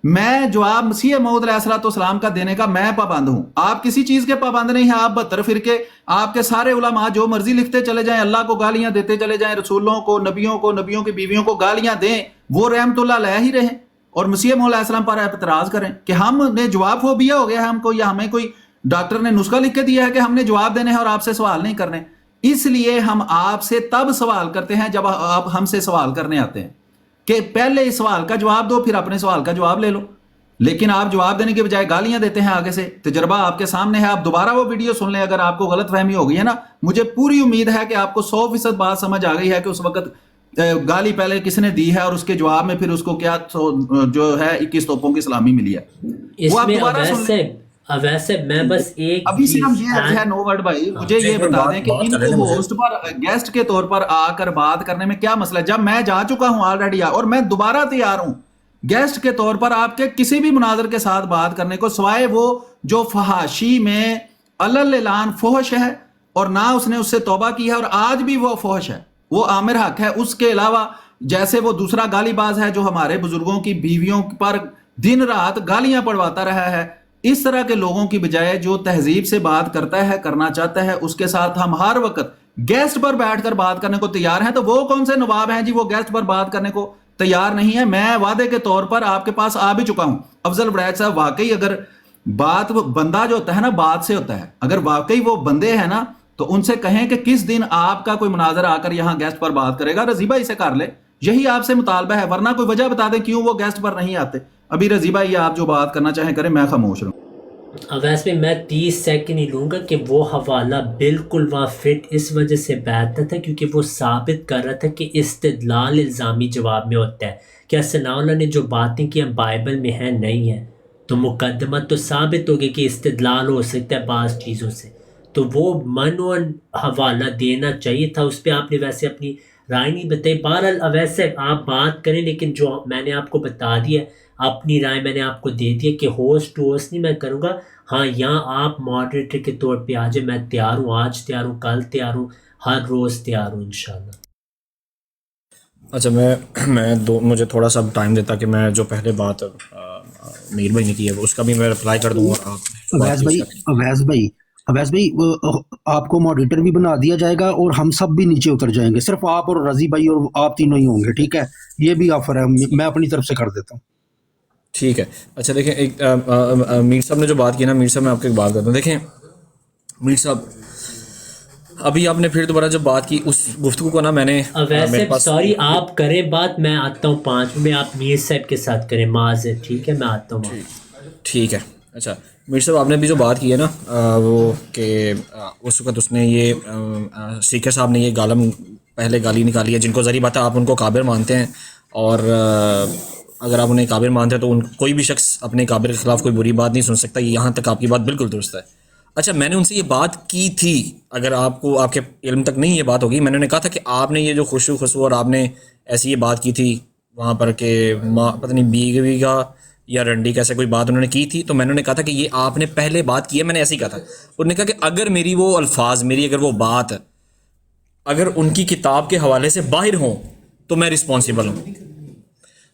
میں جواب مسیح موعود علیہ السلام کا دینے کا میں پابند ہوں, آپ کسی چیز کے پابند نہیں ہیں. آپ 72 فرقے, آپ کے سارے علماء جو مرضی لکھتے چلے جائیں, اللہ کو گالیاں دیتے چلے جائیں, رسولوں کو, نبیوں کی بیویوں کو گالیاں دیں, وہ رحمت اللہ علیہ ہی رہیں, اور مسیح موعود علیہ السلام پر اعتراض کریں کہ ہم نے جواب فوبیا ہو گیا ہے ہم کو, یا ہمیں کوئی ڈاکٹر نے نسخہ لکھ کے دیا ہے کہ ہم نے جواب دینے ہیں اور آپ سے سوال نہیں کرنے. اس لیے ہم آپ سے تب سوال کرتے ہیں جب آپ ہم سے سوال کرنے آتے ہیں کہ پہلے اس سوال کا جواب دو پھر اپنے سوال کا جواب لے لو. لیکن آپ جواب دینے کے بجائے گالیاں دیتے ہیں آگے سے. تجربہ آپ کے سامنے ہے, آپ دوبارہ وہ ویڈیو سن لیں اگر آپ کو غلط فہمی ہو گئی ہے نا. مجھے پوری امید ہے کہ آپ کو 100% بات سمجھ آ گئی ہے کہ اس وقت گالی پہلے کس نے دی ہے اور اس کے جواب میں پھر اس کو کیا جو ہے 21 توپوں کی سلامی ملی ہے. اس وہ آپ میں دوبارہ سن لیں. ویسے میں بس ایک ابھی صرف یہ ہے نو ورڈ بھائی, مجھے یہ بتا دیں کہ ان کو ہوسٹ پر گیسٹ کے طور پر آ کر بات کرنے میں کیا مسئلہ ہے؟ جب میں جا چکا ہوں آلریڈی اور میں دوبارہ تیار ہوں گیسٹ کے طور پر آپ کے کسی بھی مناظر کے ساتھ بات کرنے کو, سوائے وہ جو فحاشی میں علل اعلان فحش ہے اور نہ اس نے اس سے توبہ کی ہے اور آج بھی وہ فحش ہے, وہ عامر حق ہے. اس کے علاوہ جیسے وہ دوسرا گالی باز ہے جو ہمارے بزرگوں کی بیویوں پر دن رات گالیاں پڑھواتا رہا ہے, اس طرح کے لوگوں کی بجائے جو تہذیب سے بات کرتا ہے, کرنا چاہتا ہے, اس کے ساتھ ہم ہر وقت گیسٹ پر بیٹھ کر بات کرنے کو تیار ہیں. تو وہ کون سے نواب ہیں جی وہ گیسٹ پر بات کرنے کو تیار نہیں ہے؟ میں وعدے کے طور پر آپ کے پاس آ بھی چکا ہوں. افضل وڑیچ صاحب واقعی اگر بات بندہ جو ہوتا ہے نا بات سے ہوتا ہے, اگر واقعی وہ بندے ہیں نا تو ان سے کہیں کہ کس دن آپ کا کوئی مناظر آ کر یہاں گیسٹ پر بات کرے گا. رضی بھائی سے کر لے, یہی آپ سے مطالبہ ہے, ورنہ کوئی وجہ بتا دیں کیوں وہ گیسٹ پر نہیں آتے. ابھی رضی بھائی آپ جو بات کرنا چاہیں کریں, میں خاموش رہوں. ویسے میں 30 سیکنڈ ہی لوں گا کہ وہ حوالہ بالکل وہاں فٹ اس وجہ سے بیٹھتا تھا کیونکہ وہ ثابت کر رہا تھا کہ استدلال الزامی جواب میں ہوتا ہے. کیا ثناء اللہ نے جو باتیں کی ہیں بائبل میں ہیں نہیں ہیں, تو مقدمہ تو ثابت ہو گئی کہ استدلال ہو سکتا ہے بعض چیزوں سے, تو وہ منون حوالہ دینا چاہیے تھا. اس پہ آپ نے ویسے اپنی رائے نہیں بتائی. بہرحال ویسے آپ بات کریں, لیکن جو میں نے آپ کو بتا دیا اپنی رائے میں نے آپ کو دے دیا کہ ہوسٹ ٹو ہوسٹ نہیں میں کروں گا. ہاں یہاں آپ ماڈریٹر کے طور پہ آ جائیں, میں تیار ہوں, آج تیار ہوں, کل تیار ہوں, ہر روز تیار ہوں انشاءاللہ. اچھا مجھے تھوڑا سا ٹائم دیتا کہ میں جو پہلے بات میر بھائی نے کی ہے اس کا بھی میں رپلائی کر دوں گا. اویس بھائی آپ کو ماڈریٹر بھی بنا دیا جائے گا اور ہم سب بھی نیچے اتر جائیں گے, صرف آپ اور رضی بھائی اور آپ تینوں ہی ہوں گے, ٹھیک ہے؟ یہ بھی آفر ہے, میں اپنی طرف سے کر دیتا ہوں. ٹھیک ہے. اچھا دیکھیں, ایک میر صاحب نے جو بات کی نا, میر صاحب میں آپ کو ایک بات کرتا ہوں. دیکھیں میر صاحب, ابھی آپ نے پھر دوبارہ جب بات کی اس گفتگو کو نا میں نے ویسے سوری آپ کریں بات, میں آتا ہوں 5 میں, آپ میر صاحب کے ساتھ کریں معذرت, ٹھیک ہے؟ میں آتا ہوں. ٹھیک ہے. اچھا میر صاحب آپ نے بھی جو بات کی ہے نا وہ کہ اس وقت اس نے یہ سیکر صاحب نے یہ پہلے گالی نکالی ہے، جن کو ظاہری بات ہے آپ ان کو کابر مانتے ہیں، اور اگر آپ انہیں کابر مانتے ہیں تو کوئی بھی شخص اپنے کابر کے خلاف کوئی بری بات نہیں سن سکتا، یہاں تک آپ کی بات بالکل درست ہے۔ اچھا میں نے ان سے یہ بات کی تھی، اگر آپ کو آپ کے علم تک نہیں یہ بات ہوگی، میں نے انہیں کہا تھا کہ آپ نے یہ جو خشوع اور آپ نے ایسی یہ بات کی تھی وہاں پر کہ پتہ نہیں بیوی کا یا رنڈی کا ایسے کوئی بات انہوں نے کی تھی، تو میں نے کہا تھا کہ یہ آپ نے پہلے بات کی ہے، میں نے ایسے ہی کہا تھا۔ انہوں نے کہا کہ اگر میری وہ الفاظ، میری اگر وہ بات اگر ان کی کتاب کے حوالے سے باہر ہوں تو میں رسپانسیبل ہوں۔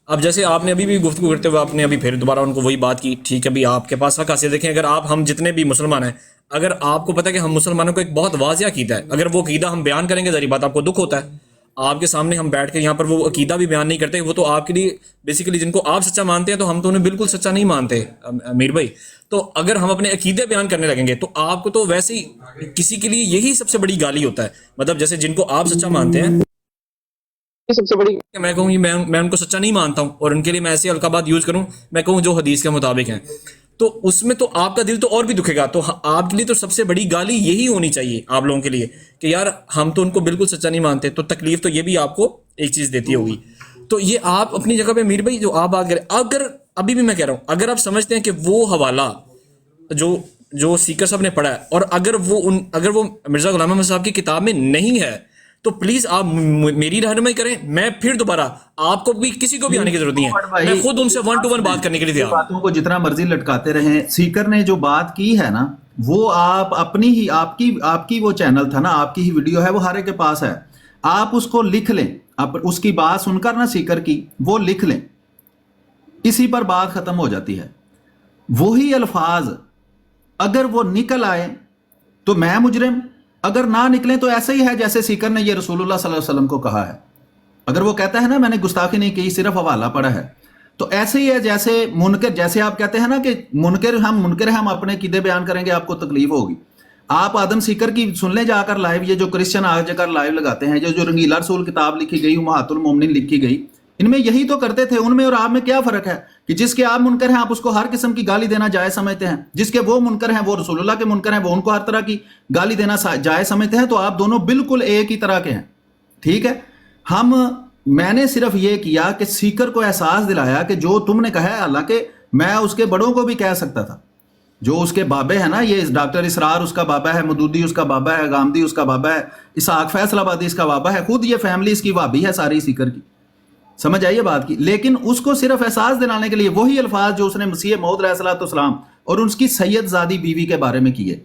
اب جیسے آپ نے ابھی بھی گفتگو کرتے ہوئے آپ نے ابھی پھر دوبارہ ان کو وہی بات کی، ٹھیک ہے ابھی آپ کے پاس حق حاصل، دیکھیں اگر ہم جتنے بھی مسلمان ہیں، اگر آپ کو پتہ ہے کہ ہم مسلمانوں کو ایک بہت واضح عقیدہ ہے، اگر وہ عقیدہ ہم بیان کریں گے ظاہری بات آپ کو دکھ ہوتا ہے، آپ کے سامنے ہم بیٹھ کے یہاں پر وہ عقیدہ بھی بیان نہیں کرتے، وہ تو آپ کے لیے بیسیکلی جن کو آپ سچا مانتے ہیں تو ہم تو انہیں بالکل سچا نہیں مانتے امیر بھائی، تو اگر ہم اپنے عقیدے بیان کرنے لگیں گے تو آپ کو تو ویسے ہی کسی کے لیے یہی سب سے بڑی گالی ہوتا ہے، مطلب جیسے جن کو آپ سچا مانتے ہیں سب سے بڑی میں کہوں گی میں ان کو سچا نہیں مانتا ہوں، اور ان کے لیے میں ایسے القابات یوز کروں میں کہوں جو حدیث کے مطابق ہیں، تو اس میں تو آپ کا دل تو اور بھی دکھے گا، تو آپ کے لیے تو سب سے بڑی گالی یہی ہونی چاہیے آپ لوگوں کے لیے کہ یار ہم تو ان کو بالکل سچا نہیں مانتے، تو تکلیف تو یہ بھی آپ کو ایک چیز دیتی ہوگی۔ تو یہ آپ اپنی جگہ پہ میر بھائی جو آپ اگر ابھی بھی میں کہہ رہا ہوں اگر آپ سمجھتے ہیں کہ وہ حوالہ جو سیکر صاحب نے پڑھا ہے اور اگر وہ مرزا غلام احمد صاحب کی کتاب میں نہیں ہے تو پلیز آپ میری رہنمائی کریں، میں پھر دوبارہ آپ کو بھی کسی کو بھی آنے کی ضرورت نہیں ہے، میں خود ان سے 1 to 1 بات کرنے کے لیے تیار ہوں۔ باتوں کو جتنا مرضی لٹکاتے رہیں، سیکر نے جو بات کی ہے نا وہ آپ اپنی ہی آپ کی وہ چینل تھا نا، آپ کی ہی ویڈیو ہے، وہ ہر ایک کے پاس ہے، آپ اس کو لکھ لیں، آپ اس کی بات سن کر نا سیکر کی وہ لکھ لیں، اسی پر بات ختم ہو جاتی ہے۔ وہی الفاظ اگر وہ نکل آئے تو میں مجرم، اگر نہ نکلیں تو ایسا ہی ہے جیسے سیکر نے یہ رسول اللہ صلی اللہ علیہ وسلم کو کہا ہے۔ اگر وہ کہتا ہے نا میں نے گستاخی نہیں کی صرف حوالہ پڑھا ہے، تو ایسے ہی ہے جیسے منکر، جیسے آپ کہتے ہیں نا کہ منکر ہم اپنے عقیدے بیان کریں گے آپ کو تکلیف ہوگی۔ آپ آدم سیکر کی سن لیں جا کر لائیو، یہ جو کرسچن آ جا کر لائیو لگاتے ہیں، جو رنگیلا رسول کتاب لکھی گئی، امہات المومنین لکھی گئی، ان میں یہی تو کرتے تھے، ان میں اور آپ میں کیا فرق ہے کہ جس کے آپ منکر ہیں آپ اس کو ہر قسم کی گالی دینا جائز سمجھتے ہیں، جس کے وہ منکر ہیں وہ رسول اللہ کے منکر ہیں وہ ان کو ہر طرح کی گالی دینا جائز سمجھتے ہیں، تو آپ دونوں بالکل ایک ہی طرح کے ہیں، ٹھیک ہے۔ میں نے صرف یہ کیا کہ سیکر کو احساس دلایا کہ جو تم نے کہا ہے، حالانکہ میں اس کے بڑوں کو بھی کہہ سکتا تھا، جو اس کے بابے ہیں نا، یہ ڈاکٹر اسرار اس کا بابا ہے، مدودی اس کا بابا ہے، غامدی اس کا بابا ہے، اسحاق فیصل آبادی اس کا بابا ہے، خود یہ فیملی اس کی وابی ہے ساری سیکر کی، سمجھ آئیے بات کی۔ لیکن اس کو صرف احساس دلانے کے لیے وہی الفاظ جو اس نے مسیح موعود علیہ الصلوۃ والسلام اور ان کی سید زادی بیوی کے بارے میں کیے،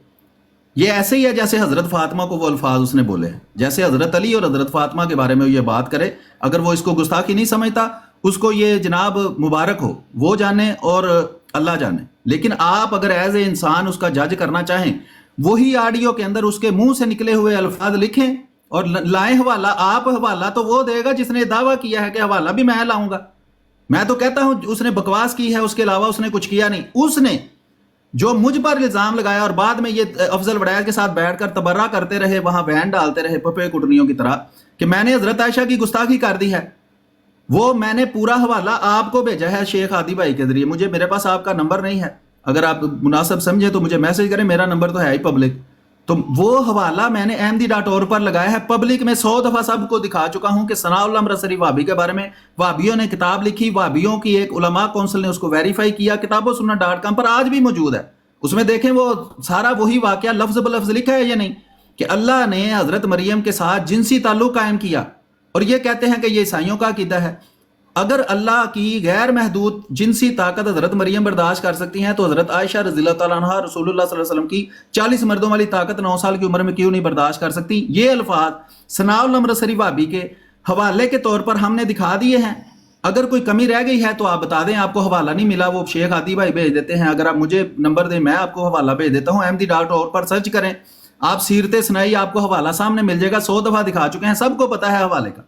یہ ایسے ہی ہے جیسے حضرت فاطمہ کو وہ الفاظ اس نے بولے ہیں، جیسے حضرت علی اور حضرت فاطمہ کے بارے میں یہ بات کرے، اگر وہ اس کو گستاخی نہیں سمجھتا اس کو یہ جناب مبارک ہو، وہ جانے اور اللہ جانے، لیکن آپ اگر ایز اے انسان اس کا جج کرنا چاہیں، وہی آڈیو کے اندر اس کے منہ سے نکلے ہوئے الفاظ لکھیں اور لائیں حوالہ۔ آپ حوالہ تو وہ دے گا جس نے دعویٰ کیا ہے کہ حوالہ بھی میں لاؤں گا، میں تو کہتا ہوں اس نے بکواس کی ہے، اس کے علاوہ اس نے کچھ کیا نہیں۔ اس نے جو مجھ پر الزام لگایا اور بعد میں یہ افضل وڑائز کے ساتھ بیٹھ کر تبرہ کرتے رہے، وہاں وین ڈالتے رہے پپے کٹنیوں کی طرح کہ میں نے حضرت عائشہ کی گستاخی کر دی ہے، وہ میں نے پورا حوالہ آپ کو بھیجا ہے شیخ ہادی بھائی کے ذریعے، میرے پاس آپ کا نمبر نہیں ہے، اگر آپ مناسب سمجھیں تو مجھے میسج کریں، میرا نمبر تو ہے ہی پبلک، تو وہ حوالہ میں نے احمدی.org پر لگایا ہے، پبلک میں 100 دفعہ سب کو دکھا چکا ہوں کہ ثناء اللہ امرتسری وہابی کے بارے میں وہابیوں نے کتاب لکھی، وہابیوں کی ایک علماء کونسل نے اس کو ویریفائی کیا، کتابوسنت.com پر آج بھی موجود ہے، اس میں دیکھیں وہ سارا وہی واقعہ لفظ بلفظ لکھا ہے یا نہیں، کہ اللہ نے حضرت مریم کے ساتھ جنسی تعلق قائم کیا، اور یہ کہتے ہیں کہ یہ عیسائیوں کا عقیدہ ہے۔ اگر اللہ کی غیر محدود جنسی طاقت حضرت مریم برداشت کر سکتی ہیں تو حضرت عائشہ رضی اللہ تعالیٰ عنہ رسول اللہ صلی اللہ علیہ وسلم کی 40 مردوں والی طاقت 9 سال کی عمر میں کیوں نہیں برداشت کر سکتی؟ یہ الفاظ ثناء اللہ امرتسری وہابی کے حوالے کے طور پر ہم نے دکھا دیے ہیں، اگر کوئی کمی رہ گئی ہے تو آپ بتا دیں، آپ کو حوالہ نہیں ملا وہ شیخ ہادی بھائی بھیج دیتے ہیں، اگر آپ مجھے نمبر دیں میں آپ کو حوالہ بھیج دیتا ہوں، احمدی.org پر سرچ کریں، آپ سیرت سنائی آپ کو حوالہ سامنے مل جائے گا، 100 دفعہ دکھا چکے ہیں، سب کو پتا ہے حوالے کا،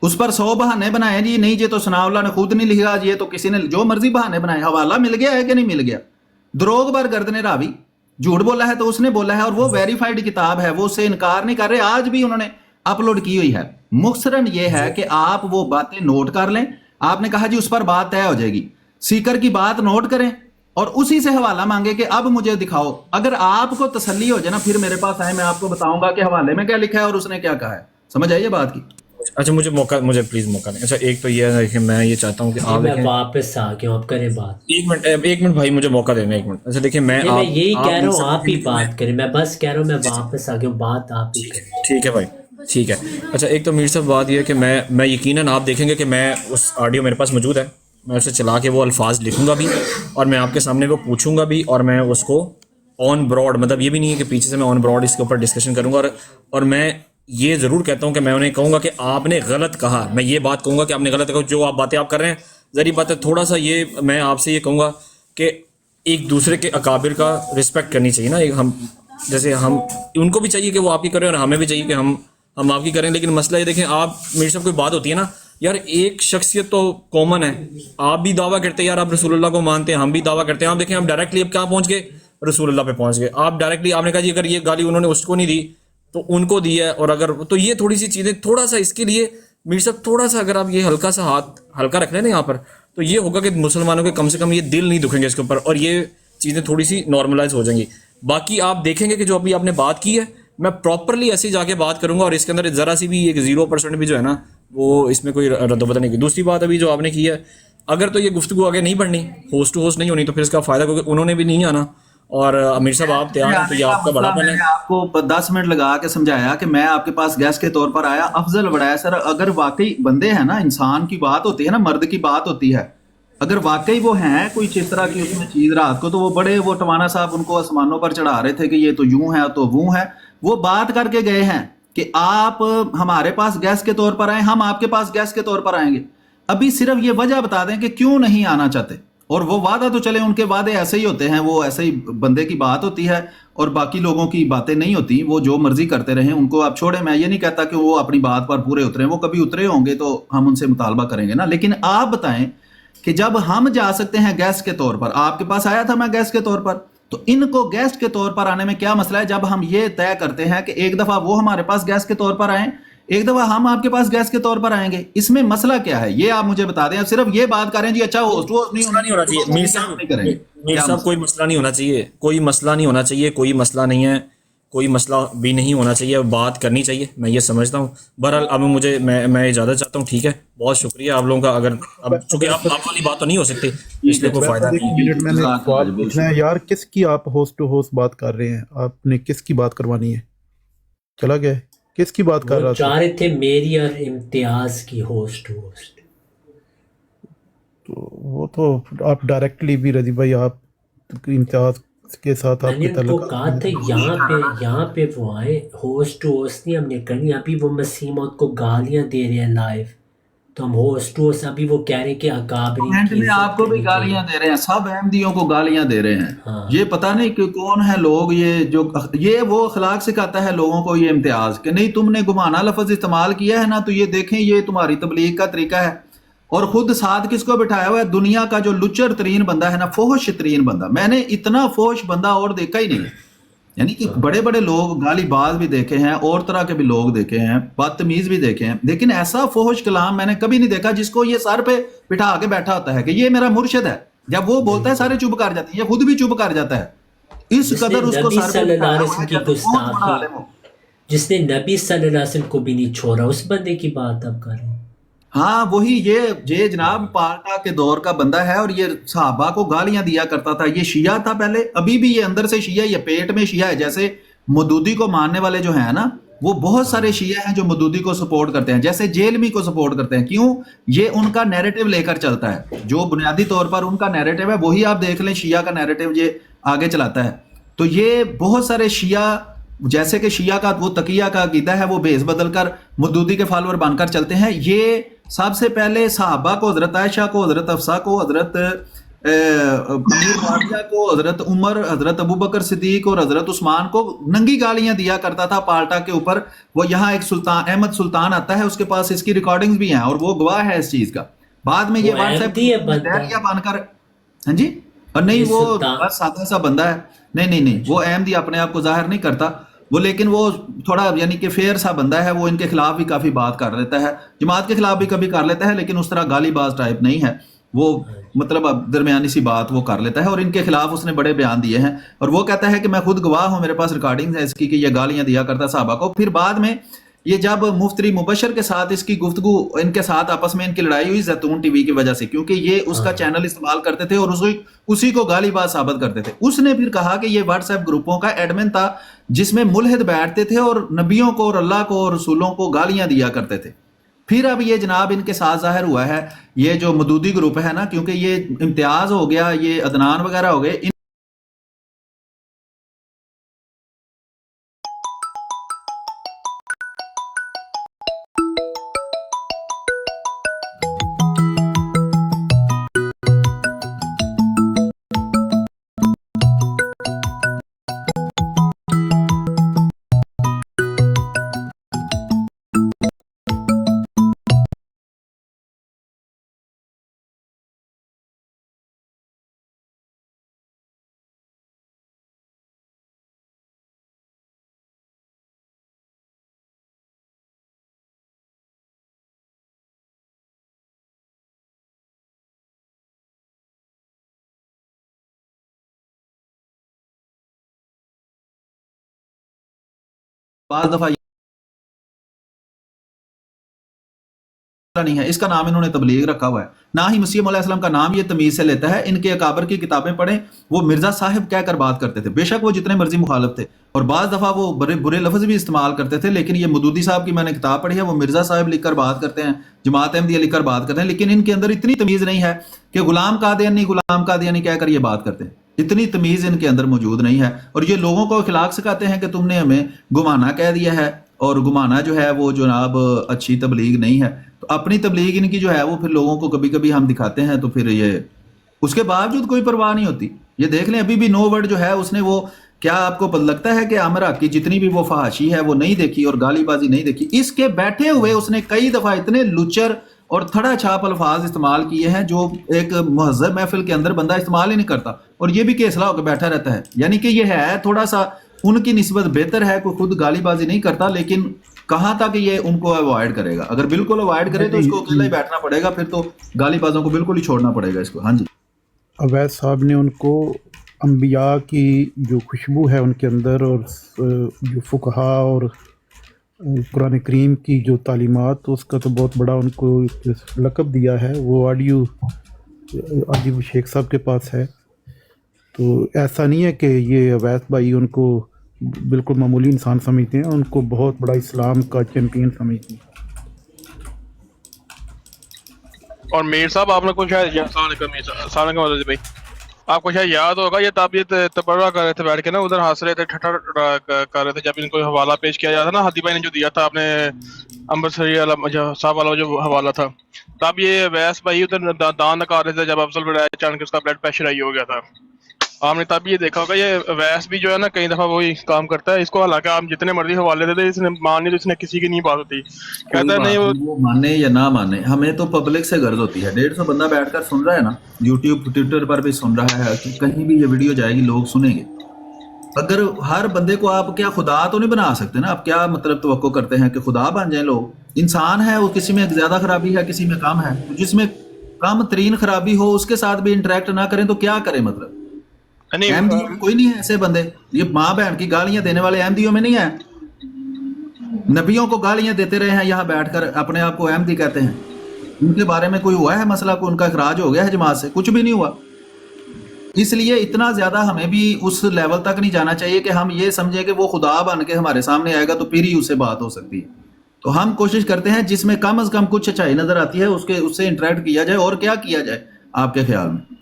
اس پر 100 بہانے بنائے جی نہیں جی تو ثناء اللہ نے خود نہیں لکھا، یہ تو کسی نے جو مرضی بہانے بنائے، حوالہ مل گیا ہے کہ نہیں مل گیا؟ دروغ بار گردن راوی، جھوٹ بولا ہے تو اس نے بولا ہے، اور وہ ویریفائڈ کتاب ہے، وہ اس سے انکار نہیں کر رہے، آج بھی انہوں نے اپلوڈ کی ہوئی ہے۔ مختصراً یہ ہے کہ آپ وہ باتیں نوٹ کر لیں، آپ نے کہا جی اس پر بات طے ہو جائے گی، سیکر کی بات نوٹ کریں، اور اسی سے حوالہ مانگے کہ اب مجھے دکھاؤ. اگر آپ کو تسلی ہو جائے نا پھر میرے پاس آئے, میں آپ کو بتاؤں گا کہ حوالے میں کیا لکھا ہے اور اس نے کیا کہا ہے. سمجھ آئیے بات کی. اچھا مجھے پلیز موقع دیں. اچھا ایک تو یہ ہے کہ میں یہ چاہتا ہوں کہ آپ میں واپس آ گیا ہوں, آپ کریں بات. ایک منٹ بھائی, مجھے موقع دینا 1 منٹ. اچھا دیکھیں میں یہی کہہ رہا ہوں آپ ہی بات کریں, میں بس کہہ رہا ہوں میں واپس آ گیا ہوں, بات آپ ہی کریں. ٹھیک ہے بھائی, ٹھیک ہے. اچھا ایک تو میر صاحب بات یہ ہے کہ میں یقیناً آپ دیکھیں گے کہ میں اس آڈیو میرے پاس موجود ہے, میں اسے چلا کے وہ الفاظ لکھوں گا بھی اور میں آپ کے سامنے وہ پوچھوں گا بھی, اور میں اس کو آن براڈ, مطلب یہ بھی نہیں ہے کہ پیچھے سے میں آن براڈ اس کے اوپر ڈسکشن کروں گا, اور میں یہ ضرور کہتا ہوں کہ میں انہیں کہوں گا کہ آپ نے غلط کہا. میں یہ بات کہوں گا کہ آپ نے غلط کہا. جو آپ باتیں آپ کر رہے ہیں ذریعہ بات ہے, تھوڑا سا یہ میں آپ سے یہ کہوں گا کہ ایک دوسرے کے اکابر کا رسپیکٹ کرنی چاہیے نا. ہم جیسے ہم ان کو بھی چاہیے کہ وہ آپ کی کریں اور ہمیں بھی چاہیے کہ ہم آپ کی کریں. لیکن مسئلہ یہ دیکھیں, آپ میرے ساتھ کوئی بات ہوتی ہے نا یار, ایک شخصیت تو کامن ہے, آپ بھی دعویٰ کرتے ہیں یار آپ رسول اللہ کو مانتے ہیں, ہم بھی دعویٰ کرتے ہیں. آپ دیکھیں ہم ڈائریکٹلی اب کہاں پہنچ گئے, رسول اللہ پہ پہنچ گئے. آپ ڈائریکٹلی آپ نے کہا جی اگر یہ گالی انہوں نے اس کو نہیں دی تو ان کو دی ہے, اور اگر تو یہ تھوڑی سی چیزیں تھوڑا سا اس کے لیے میرے ساتھ تھوڑا سا اگر آپ یہ ہلکا سا ہاتھ ہلکا رکھ لیں نا یہاں پر, تو یہ ہوگا کہ مسلمانوں کے کم سے کم یہ دل نہیں دکھیں گے اس کے اوپر, اور یہ چیزیں تھوڑی سی نارملائز ہو جائیں گی. باقی آپ دیکھیں گے کہ جو ابھی آپ نے بات کی ہے میں پراپرلی ایسے جا کے بات کروں گا, اور اس کے اندر ذرا سی بھی ایک 0% بھی جو ہے نا وہ اس میں کوئی رد و بدل نہیں کی. دوسری بات ابھی جو آپ نے کی ہے, اگر تو یہ گفتگو آگے نہیں بڑھنی, ہوسٹ ٹو ہوسٹ نہیں ہونی, تو پھر اس کا فائدہ کیونکہ انہوں نے بھی نہیں آنا, اور امیر صاحب آپ تیار ہیں تو یہ آپ کا بڑا پن ہے. میں نے آپ کو 10 منٹ لگا کے سمجھایا کہ میں آپ کے پاس گیسٹ کے طور پر آیا. افضل بڑھایا سر, اگر واقعی بندے ہیں نا, انسان کی بات ہوتی ہے نا, مرد کی بات ہوتی ہے, اگر واقعی وہ ہیں کوئی چیز طرح کی اس میں چیز رات کو, تو وہ بڑے وہ ٹوانا صاحب ان کو آسمانوں پر چڑھا رہے تھے کہ یہ تو یوں ہے تو وہ ہے. وہ بات کر کے گئے ہیں کہ آپ ہمارے پاس گیسٹ کے طور پر آئیں, ہم آپ کے پاس گیسٹ کے طور پر آئیں گے. ابھی صرف یہ وجہ بتا دیں کہ کیوں نہیں آنا چاہتے. اور وہ وعدہ تو چلے, ان کے وعدے ایسے ہی ہوتے ہیں, وہ ایسے ہی بندے کی بات ہوتی ہے اور باقی لوگوں کی باتیں نہیں ہوتی, وہ جو مرضی کرتے رہیں, ان کو آپ چھوڑیں. میں یہ نہیں کہتا کہ وہ اپنی بات پر پورے اتریں, وہ کبھی اترے ہوں گے تو ہم ان سے مطالبہ کریں گے نا. لیکن آپ بتائیں کہ جب ہم جا سکتے ہیں گیسٹ کے طور پر, آپ کے پاس آیا تھا میں گیسٹ کے طور پر, تو ان کو گیسٹ کے طور پر آنے میں کیا مسئلہ ہے جب ہم یہ طے کرتے ہیں کہ ایک دفعہ وہ ہمارے پاس گیسٹ کے طور پر آئیں, ایک دفعہ ہم آپ کے پاس گیسٹ کے طور پر آئیں گے. اس میں مسئلہ کیا ہے یہ آپ مجھے بتا دیں. آپ صرف یہ بات کریں جی اچھا ہوسٹ نہیں ہونا چاہیے. میر صاحب کوئی مسئلہ نہیں ہونا چاہیے, کوئی مسئلہ نہیں ہونا چاہیے, کوئی مسئلہ نہیں ہے, کوئی مسئلہ بھی نہیں ہونا چاہیے, بات کرنی چاہیے, میں یہ سمجھتا ہوں. بہرحال اب مجھے میں اجازت چاہتا ہوں. ٹھیک ہے, بہت شکریہ آپ لوگوں کا. اگر اب چونکہ آپ والی بات تو نہیں ہو سکتی, اس لیے کوئی فائدہ نہیں. میں نے سوال پوچھنا ہے یار, کس کی آپ ہوسٹ ٹو ہوسٹ بات کر رہے ہیں, آپ نے کس کی بات کروانی ہے؟ چلا گیا, کس کی بات کر رہا تھا؟ چاہ رہے تھے میری اور امتیاز کی ہوسٹ ٹو ہوسٹ. تو وہ تو آپ ڈائریکٹلی بھی رضی بھائی آپ امتیاز کے ساتھ آپ میں نے کے ان کو تعلق کہا تھا یہاں پہ وہ آئے, ہوسٹ ٹو ہوسٹ نہیں ہم نے کرنی. ابھی وہ مسیمت کو گالیاں دے رہے ہیں لائیو, تو ہم ہوسٹ ٹو ہوسٹ, ابھی وہ کہہ رہے ہیں کہ اکابرین کی آپ کو بھی گالیاں دے رہے ہیں, سب احمدیوں کو گالیاں دے رہے ہیں. یہ پتہ نہیں کہ کون ہے لوگ, یہ وہ اخلاق سکھاتا ہے لوگوں کو یہ امتیاز, کہ نہیں تم نے گمانہ لفظ استعمال کیا ہے نا, تو یہ دیکھیں یہ تمہاری تبلیغ کا طریقہ ہے. اور خود ساتھ کس کو بٹھایا ہوا ہے, دنیا کا جو لچر ترین بندہ ہے نا, فحش ترین بندہ. میں نے اتنا فحش بندہ اور دیکھا ہی نہیں ہے. یعنی کہ بڑے بڑے لوگ گالی باز بھی دیکھے ہیں, اور طرح کے بھی لوگ دیکھے ہیں, بدتمیز بھی دیکھے ہیں, لیکن ایسا فحش کلام میں نے کبھی نہیں دیکھا جس کو یہ سر پہ بٹھا کے بیٹھا ہوتا ہے کہ یہ میرا مرشد ہے. جب وہ بولتا ہے سارے چپ کر جاتے ہیں, یہ خود بھی چپ کر جاتا ہے. اس قدر اس کو سر پہ بٹھایا ہوا ہے. جس نے نبی صلی اللہ علیہ وسلم کو بھی نہیں چھوڑا, اس بندے کی بات اب کر رہے ہیں. ہاں وہی یہ جناب پالٹا کے دور کا بندہ ہے, اور یہ صحابہ کو گالیاں دیا کرتا تھا. یہ شیعہ تھا پہلے, ابھی بھی یہ اندر سے شیعہ, یہ پیٹ میں شیعہ ہے. جیسے مودودی کو ماننے والے جو ہیں نا, وہ بہت سارے شیعہ ہیں جو مودودی کو سپورٹ کرتے ہیں, جیسے جیلمی کو سپورٹ کرتے ہیں. کیوں؟ یہ ان کا نیریٹو لے کر چلتا ہے, جو بنیادی طور پر ان کا نیریٹو ہے وہی آپ دیکھ لیں, شیعہ کا نیریٹو یہ آگے چلاتا ہے. تو یہ بہت سارے شیعہ, جیسے کہ شیعہ کا وہ تقیہ کا عقیدہ ہے, وہ بھیس بدل کر مودودی کے فالوور بن کر چلتے ہیں. یہ سب سے پہلے صحابہ کو, حضرت عائشہ کو, حضرت حفصہ کو, حضرت امیر معاویہ کو, حضرت عمر, حضرت ابوبکر صدیق اور حضرت عثمان کو ننگی گالیاں دیا کرتا تھا پالٹا کے اوپر. وہ یہاں ایک سلطان احمد سلطان آتا ہے, اس کے پاس اس کی ریکارڈنگز بھی ہیں اور وہ گواہ ہے اس چیز کا. بعد میں یہ بن کر, ہاں جی, اور نہیں وہ بس سادہ سا بندہ ہے, نہیں وہ احمدی اپنے آپ کو ظاہر نہیں کرتا وہ, لیکن وہ تھوڑا یعنی کہ فیئر سا بندہ ہے. وہ ان کے خلاف بھی کافی بات کر لیتا ہے, جماعت کے خلاف بھی کبھی کر لیتا ہے, لیکن اس طرح گالی باز ٹائپ نہیں ہے. وہ مطلب اب درمیانی سی بات وہ کر لیتا ہے اور ان کے خلاف اس نے بڑے بیان دیے ہیں اور وہ کہتا ہے کہ میں خود گواہ ہوں, میرے پاس ریکارڈنگ ہے اس کی کہ یہ گالیاں دیا کرتا صحابہ کو. پھر بعد میں یہ جب مفتری مبشر کے ساتھ اس کی گفتگو ان کے ساتھ آپس میں ان کی لڑائی ہوئی زیتون ٹی وی کی وجہ سے, کیونکہ یہ اس کا چینل استعمال کرتے تھے اور اسی کو گالی باز ثابت کرتے تھے. اس نے پھر کہا کہ یہ واٹس ایپ گروپوں کا ایڈمن تھا جس میں ملحد بیٹھتے تھے اور نبیوں کو اور اللہ کو اور رسولوں کو گالیاں دیا کرتے تھے. پھر اب یہ جناب ان کے ساتھ ظاہر ہوا ہے یہ جو مدودی گروپ ہے نا, کیونکہ یہ امتیاز ہو گیا, یہ عدنان وغیرہ ہو گئے, بعض دفعہ نہیں ہے, اس کا نام انہوں نے تبلیغ رکھا ہوا ہے. نہ ہی مسیح علیہ السلام کا نام یہ تمیز سے لیتا ہے. ان کے اکابر کی کتابیں پڑھیں, وہ مرزا صاحب کہہ کر بات کرتے تھے, بے شک وہ جتنے مرضی مخالف تھے اور بعض دفعہ وہ برے لفظ بھی استعمال کرتے تھے, لیکن یہ مدودی صاحب کی میں نے کتاب پڑھی ہے, وہ مرزا صاحب لکھ کر بات کرتے ہیں, جماعت احمدیہ لکھ کر بات کرتے ہیں, لیکن ان کے اندر اتنی تمیز نہیں ہے کہ غلام قادیانی کہہ کر یہ بات کرتے ہیں. اتنی تمیز ان کے اندر موجود نہیں ہے اور یہ لوگوں کو اخلاق سکھاتے ہیں کہ تم نے ہمیں گمانا کہہ دیا ہے اور گمانا جو ہے وہ جناب اچھی تبلیغ نہیں ہے. تو اپنی تبلیغ ان کی جو ہے وہ پھر لوگوں کو کبھی کبھی ہم دکھاتے ہیں تو پھر یہ اس کے باوجود کوئی پرواہ نہیں ہوتی. یہ دیکھ لیں ابھی بھی نو ورڈ جو ہے اس نے وہ کیا آپ کو لگتا ہے کہ عامر حق کی جتنی بھی وہ فحاشی ہے وہ نہیں دیکھی اور گالی بازی نہیں دیکھی؟ اس کے بیٹھے ہوئے اس نے کئی دفعہ اتنے لچر اور تھڑا چھاپ الفاظ استعمال کیے ہیں جو ایک مہذب محفل کے اندر بندہ استعمال ہی نہیں کرتا, اور یہ بھی کیسلا ہو کے بیٹھا رہتا ہے. یعنی کہ یہ ہے تھوڑا سا ان کی نسبت بہتر ہے, کوئی خود گالی بازی نہیں کرتا, لیکن کہاں تک یہ ان کو اوائڈ کرے گا. اگر بالکل اوائڈ کرے تو اس کو اکیلا ہی بیٹھنا پڑے گا, پھر تو گالی بازوں کو بالکل ہی چھوڑنا پڑے گا اس کو. ہاں جی, اویس صاحب نے ان کو انبیاء کی جو خوشبو ہے ان کے اندر اور جو فقہا اور قرآن کریم کی جو تعلیمات اس کا تو بہت بڑا ان کو لقب دیا ہے. وہ آڈیو شیخ صاحب کے پاس ہے, تو ایسا نہیں ہے کہ یہ اویس بھائی ان کو بالکل معمولی انسان سمجھتے ہیں, ان کو بہت بڑا اسلام کا چیمپئن سمجھتے ہیں. اور میر صاحب آپ نے کچھ السلام علیکم بھائی, آپ کو شاید یاد ہوگا یہ تب یہ تبرہ کر رہے تھے بیٹھ کے نا, ادھر ہنس رہے تھے, ٹھٹر کر رہے تھے جب ان کو حوالہ پیش کیا جاتا نا, ہدی بھائی نے جو دیا تھا آپ نے امبرسری صاحب والا جو حوالہ تھا, تب یہ ویس بھائی ادھر دان نکال رہے تھے جب افضل بڑھایا اچانک اس کا بلڈ پریشر ہائی ہو گیا تھا. آپ نے تب یہ دیکھا ہوگا یہ ویس بھی جو ہے نا کئی دفعہ وہی کام کرتا ہے. اس کو حالانکہ آپ جتنے مرضی حوالے دیتے اس نے مانی تو اس نے کسی کی نہیں بات ہوتی, کہتا ہے نہیں وہ مانے یا نہ مانے, ہمیں تو پبلک سے غرض ہوتی ہے. 150 بندہ بیٹھ کر سن رہا ہے نا, یوٹیوب ٹویٹر پر بھی سن رہا ہے, کہ کہیں بھی یہ ویڈیو جائے گی لوگ سنیں گے. اگر ہر بندے کو آپ کیا خدا تو نہیں بنا سکتے نا, آپ کیا مطلب توقع کرتے ہیں کہ خدا بن جائیں لوگ؟ انسان ہے, وہ کسی میں زیادہ خرابی ہے کسی میں کم ہے, جس میں کم ترین خرابی ہو اس کے ساتھ بھی انٹریکٹ نہ کریں تو کیا کریں؟ مطلب احمدیوں میں کوئی نہیں ہے ایسے بندے, یہ ماں بہن کی گالیاں دینے والے احمدیوں میں نہیں ہیں. نبیوں کو گالیاں دیتے رہے ہیں یہاں بیٹھ کر, اپنے آپ کو احمدی کہتے ہیں. ان کے بارے میں کوئی ہوا ہے مسئلہ, کو ان کا اخراج ہو گیا ہے جماعت سے؟ کچھ بھی نہیں ہوا. اس لیے اتنا زیادہ ہمیں بھی اس لیول تک نہیں جانا چاہیے کہ ہم یہ سمجھیں کہ وہ خدا بن کے ہمارے سامنے آئے گا تو پھر ہی اس سے بات ہو سکتی ہے. تو ہم کوشش کرتے ہیں جس میں کم از کم کچھ اچھائی نظر آتی ہے اس سے انٹریکٹ کیا جائے. اور کیا کیا جائے آپ کے خیال میں؟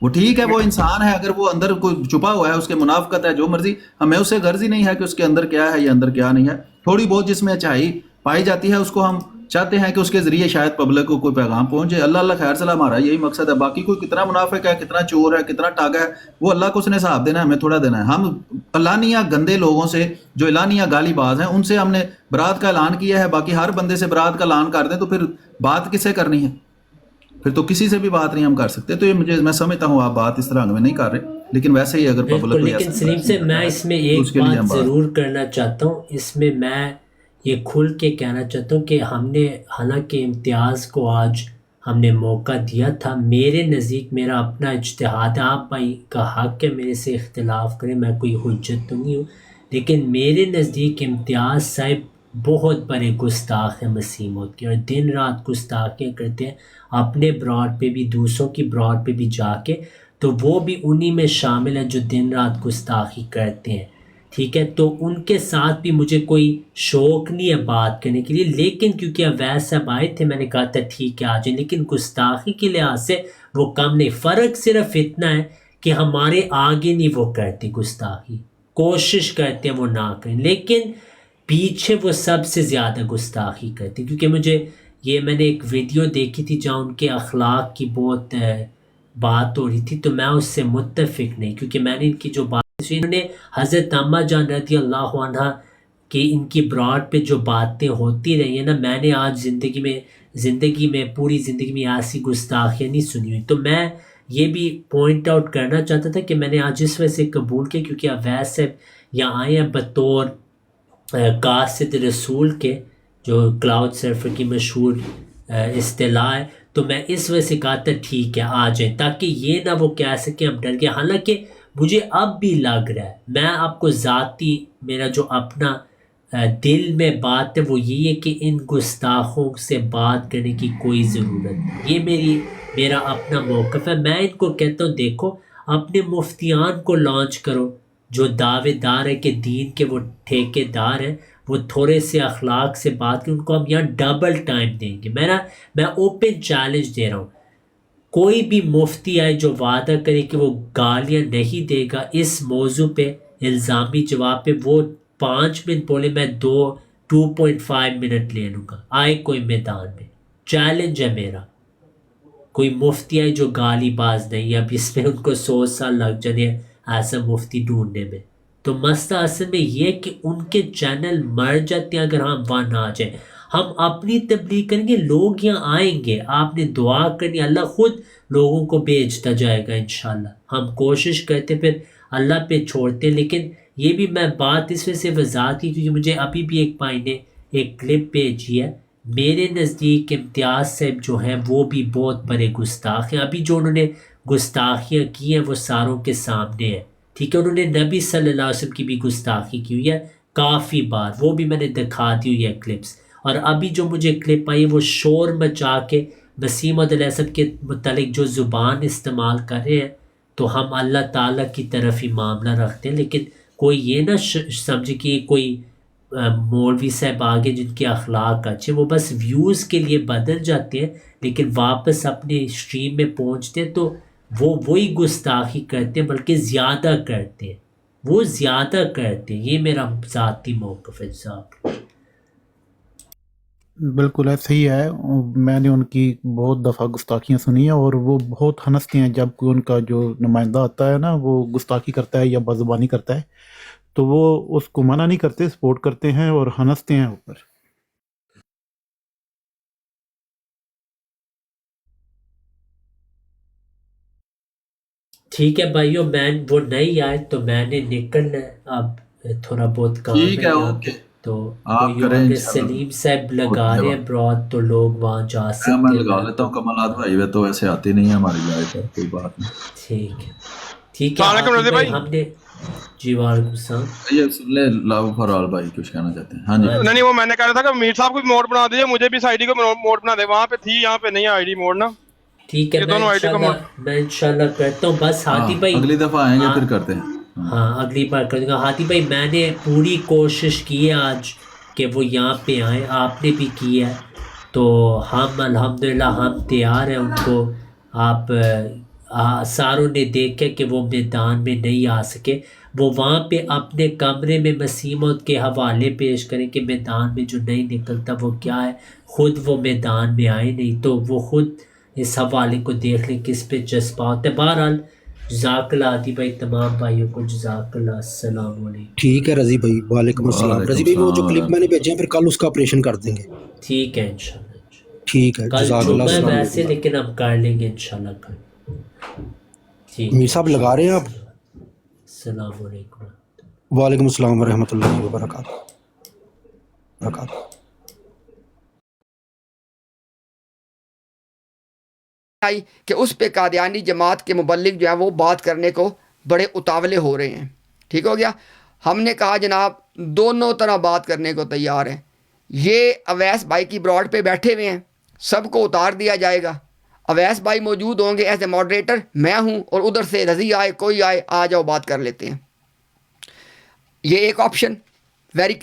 وہ ٹھیک ہے, وہ انسان ہے, اگر وہ اندر کوئی چھپا ہوا ہے, اس کے منافقت ہے, جو مرضی, ہمیں اس سے غرض ہی نہیں ہے کہ اس کے اندر کیا ہے یا اندر کیا نہیں ہے. تھوڑی بہت جس میں اچھائی پائی جاتی ہے اس کو ہم چاہتے ہیں کہ اس کے ذریعے شاید پبلک کو کوئی پیغام پہنچے. اللہ خیر صلاح, ہمارا یہی مقصد ہے. باقی کوئی کتنا منافق ہے, کتنا چور ہے, کتنا ٹاگا ہے, وہ اللہ کو اس نے حساب دینا ہے, ہمیں تھوڑا دینا ہے. ہم اعلانیہ گندے لوگوں سے جو اعلانیہ گالی باز ہیں ان سے ہم نے برات کا اعلان کیا ہے, باقی ہر بندے سے برات کا اعلان کر دیں تو پھر بات کس سے کرنی ہے؟ پھر تو کسی سے بھی بات نہیں ہم کر سکتے. تو یہ میں سمجھتا ہوں آپ بات اس طرح میں نہیں کر رہے, لیکن ویسے ہی اگر پبلک, لیکن سلیم سے میں اس میں ایک بات ضرور کرنا چاہتا ہوں, اس میں میں یہ کھل کے کہنا چاہتا ہوں کہ ہم نے حالانکہ امتیاز کو آج ہم نے موقع دیا تھا. میرے نزدیک میرا اپنا اجتہاد ہے, آپ بھائی کا حق ہے میرے سے اختلاف کریں, میں کوئی حجت تو نہیں ہوں, لیکن میرے نزدیک امتیاز صاحب بہت بڑے گستاخ ہیں مسیح موعود کے, اور دن رات گستاخیاں کرتے ہیں اپنے براڈ پہ بھی, دوسروں کی براڈ پہ بھی جا کے, تو وہ بھی انہی میں شامل ہیں جو دن رات گستاخی کرتے ہیں. ٹھیک ہے, تو ان کے ساتھ بھی مجھے کوئی شوق نہیں ہے بات کرنے کے لیے, لیکن کیونکہ اویس صاحب آئے تھے میں نے کہا تھا ٹھیک ہے آ جائیں, لیکن گستاخی کے لحاظ سے وہ کم نہیں. فرق صرف اتنا ہے کہ ہمارے آگے نہیں وہ کرتے گستاخی, کوشش کرتے ہیں وہ نہ کریں, لیکن پیچھے وہ سب سے زیادہ گستاخی کرتے ہیں. کیونکہ مجھے یہ میں نے ایک ویڈیو دیکھی تھی جہاں ان کے اخلاق کی بہت بات ہو رہی تھی, تو میں اس سے متفق نہیں, کیونکہ میں نے ان کی جو بات انہوں نے حضرت اماں جان رضی اللہ عنہ کہ ان کی براڈ پہ جو باتیں ہوتی رہی ہیں نا, میں نے آج زندگی میں پوری زندگی میں ایسی گستاخیاں نہیں سنی ہوئی. تو میں یہ بھی پوائنٹ آؤٹ کرنا چاہتا تھا کہ میں نے آج اس وجہ سے قبول کیا کیونکہ اویس صاحب یہاں آئے ہیں بطور قاصد رسول کے, جو کلاؤڈ سرفر کی مشہور اصطلاح ہے, تو میں اس وجہ سے کہا تھا ٹھیک ہے آ جائیں, تاکہ یہ نہ وہ کہہ سکیں ہم ڈر گئے. حالانکہ مجھے اب بھی لگ رہا ہے, میں آپ کو ذاتی میرا جو اپنا دل میں بات ہے وہ یہی ہے کہ ان گستاخوں سے بات کرنے کی کوئی ضرورت نہیں. یہ میرا اپنا موقف ہے. میں ان کو کہتا ہوں دیکھو اپنے مفتیان کو لانچ کرو جو دعوے دار ہے کہ دین کے وہ ٹھیکے دار ہیں, وہ تھوڑے سے اخلاق سے بات کریں, ان کو ہم یہاں ڈبل ٹائم دیں گے. میں اوپن چیلنج دے رہا ہوں, کوئی بھی مفتی آئے جو وعدہ کرے کہ وہ گالیاں نہیں دے گا اس موضوع پہ الزامی جواب پہ, وہ 5 منٹ بولے میں 2.5 منٹ لے لوں گا. آئے کوئی میدان میں, چیلنج ہے میرا. کوئی مفتی آئے جو گالی باز نہیں, اب اس میں ان کو 100 سال لگ جانے ایسا مفتی ڈھونڈنے میں. تو مسئلہ اصل میں یہ کہ ان کے چینل مر جاتے ہیں اگر ہم وہاں نہ آ جائیں. ہم اپنی تبلیغ کریں گے, لوگ یہاں آئیں گے, آپ نے دعا کرنی, اللہ خود لوگوں کو بھیجتا جائے گا انشاءاللہ. ہم کوشش کرتے پھر اللہ پہ چھوڑتے. لیکن یہ بھی میں بات اس وجہ سے وضاحت کی کیونکہ مجھے ابھی بھی ایک بھائی نے ایک کلپ بھیجی ہے. میرے نزدیک امتیاز صاحب جو ہیں وہ بھی بہت بڑے گستاخ ہیں. ابھی جو انہوں نے گستاخیاں کی ہیں وہ ساروں کے سامنے ہے. ٹھیک ہے, انہوں نے نبی صلی اللہ علیہ وسلم کی بھی گستاخی کی ہوئی ہے کافی بار, وہ بھی میں نے دکھا دی ہوئی ہے کلپس. اور ابھی جو مجھے کلپ آئی وہ شور مچا کے مسیح موعود علیہ السلام کے متعلق جو زبان استعمال کر رہے ہیں, تو ہم اللہ تعالیٰ کی طرف ہی معاملہ رکھتے ہیں. لیکن کوئی یہ نہ سمجھے کہ کوئی مولوی صاحب آگے جن کے اخلاق اچھے, وہ بس ویوز کے لیے بدل جاتے ہیں لیکن واپس اپنے اسٹریم میں پہنچتے ہیں تو وہ وہی گستاخی کرتے ہیں, بلکہ زیادہ کرتے ہیں, وہ زیادہ کرتے ہیں. یہ میرا ذاتی موقف ہے صاحب. بالکل ایسا ہی ہے. میں نے ان کی بہت دفعہ گستاخیاں سنی ہیں اور وہ بہت ہنستے ہیں جب کوئی ان کا جو نمائندہ آتا ہے نا وہ گستاخی کرتا ہے یا بدزبانی کرتا ہے, تو وہ اس کو منع نہیں کرتے, سپورٹ کرتے ہیں اور ہنستے ہیں اوپر. ٹھیک ہے بھائیو, میں وہ نہیں آئے تو میں نے نکلنا ہے, اب تھوڑا بہت کام ہے ٹھیک ہے, یہاں اوکے, پہ. تو آپ کوئی کریں اور انشاءاللہ. سلیم صاحب لگا رہے ہیں براد تو لوگ وہاں جا میں سکتے ہیں. لگا لیتا ہوں, کمالات بھائی وہ تو ویسے آتے نہیں ہیں ہماری جائے پر, کوئی بات نہیں. ٹھیک ہے ٹھیک ہے. السلام علیکم رضی بھائی. ہم نے جی وعلیکم السلام. یہ سن لے لو فار آل بھائی کچھ کہنا چاہتے ہیں. ہاں جی, نہیں وہ میں نے کہا تھا کہ میر صاحب کو بھی موڈ بنا دیجیے, مجھے بھی اس آئی ڈی کو موڈ بنا دے. وہاں پہ تھی, یہاں پہ نہیں آئی ڈی موڈ نا. ٹھیک ہے, یہ دونوں آئی ڈی کو موڈ. میں انشاءاللہ کرتا ہوں. بس ہادی بھائی اگلی دفعہ آئیں گے پھر کرتے ہیں. ہاں اگلی بار کر دوں گا. ہادی بھائی میں نے پوری کوشش کی ہے آج کہ وہ یہاں پہ آئیں, آپ نے بھی کی ہے, تو ہم الحمدللہ ہم تیار ہیں ان کو. آپ ساروں نے دیکھا کہ وہ میدان میں نہیں آ سکے, وہ وہاں پہ اپنے کمرے میں مسیح موعود کے حوالے پیش کریں کہ میدان میں جو نہیں نکلتا وہ کیا ہے. خود وہ میدان میں آئے نہیں, تو وہ خود اس حوالے کو دیکھ لیں کس پہ جذبہ ہوتا ہے. بہرحال جزاک اللہ عادی بھائی, تمام بھائیوں کو جزاک اللہ. السلام علیکم. ٹھیک ہے رضی بھائی, وعلیکم السلام. وعلیکم رضی بھائی وہ جو السلام. کلپ میں نے بھیجے ہیں پھر کل اس کا آپریشن کر دیں گے. ٹھیک ہے انشاءاللہ. ٹھیک ہے, کل جزاک اللہ. جمعہ ہے السلام ویسے, علیکم. لیکن ہم کر لیں گے انشاءاللہ کل. ٹھیک میر ہے, صاحب لگا رہے ہیں آپ؟ السلام علیکم. وعلیکم السلام ورحمۃ اللہ وبرکاتہ. آئی کہ اس پہ قادیانی جماعت کے مبلغ جو ہیں وہ بات کرنے کو بڑے اتاولے ہو رہے ہیں. ٹھیک ہو گیا. ہم نے کہا جناب دونوں طرح بات کرنے کو تیار ہیں. یہ اویس بھائی کی براڈ پہ بیٹھے ہوئے ہیں, سب کو اتار دیا جائے گا. اویس بھائی موجود ہوں گے ایز اے ماڈریٹر, میں ہوں, اور ادھر سے رضی آئے کوئی آئے, آ جاؤ بات کر لیتے ہیں. یہ ایک آپشن ویری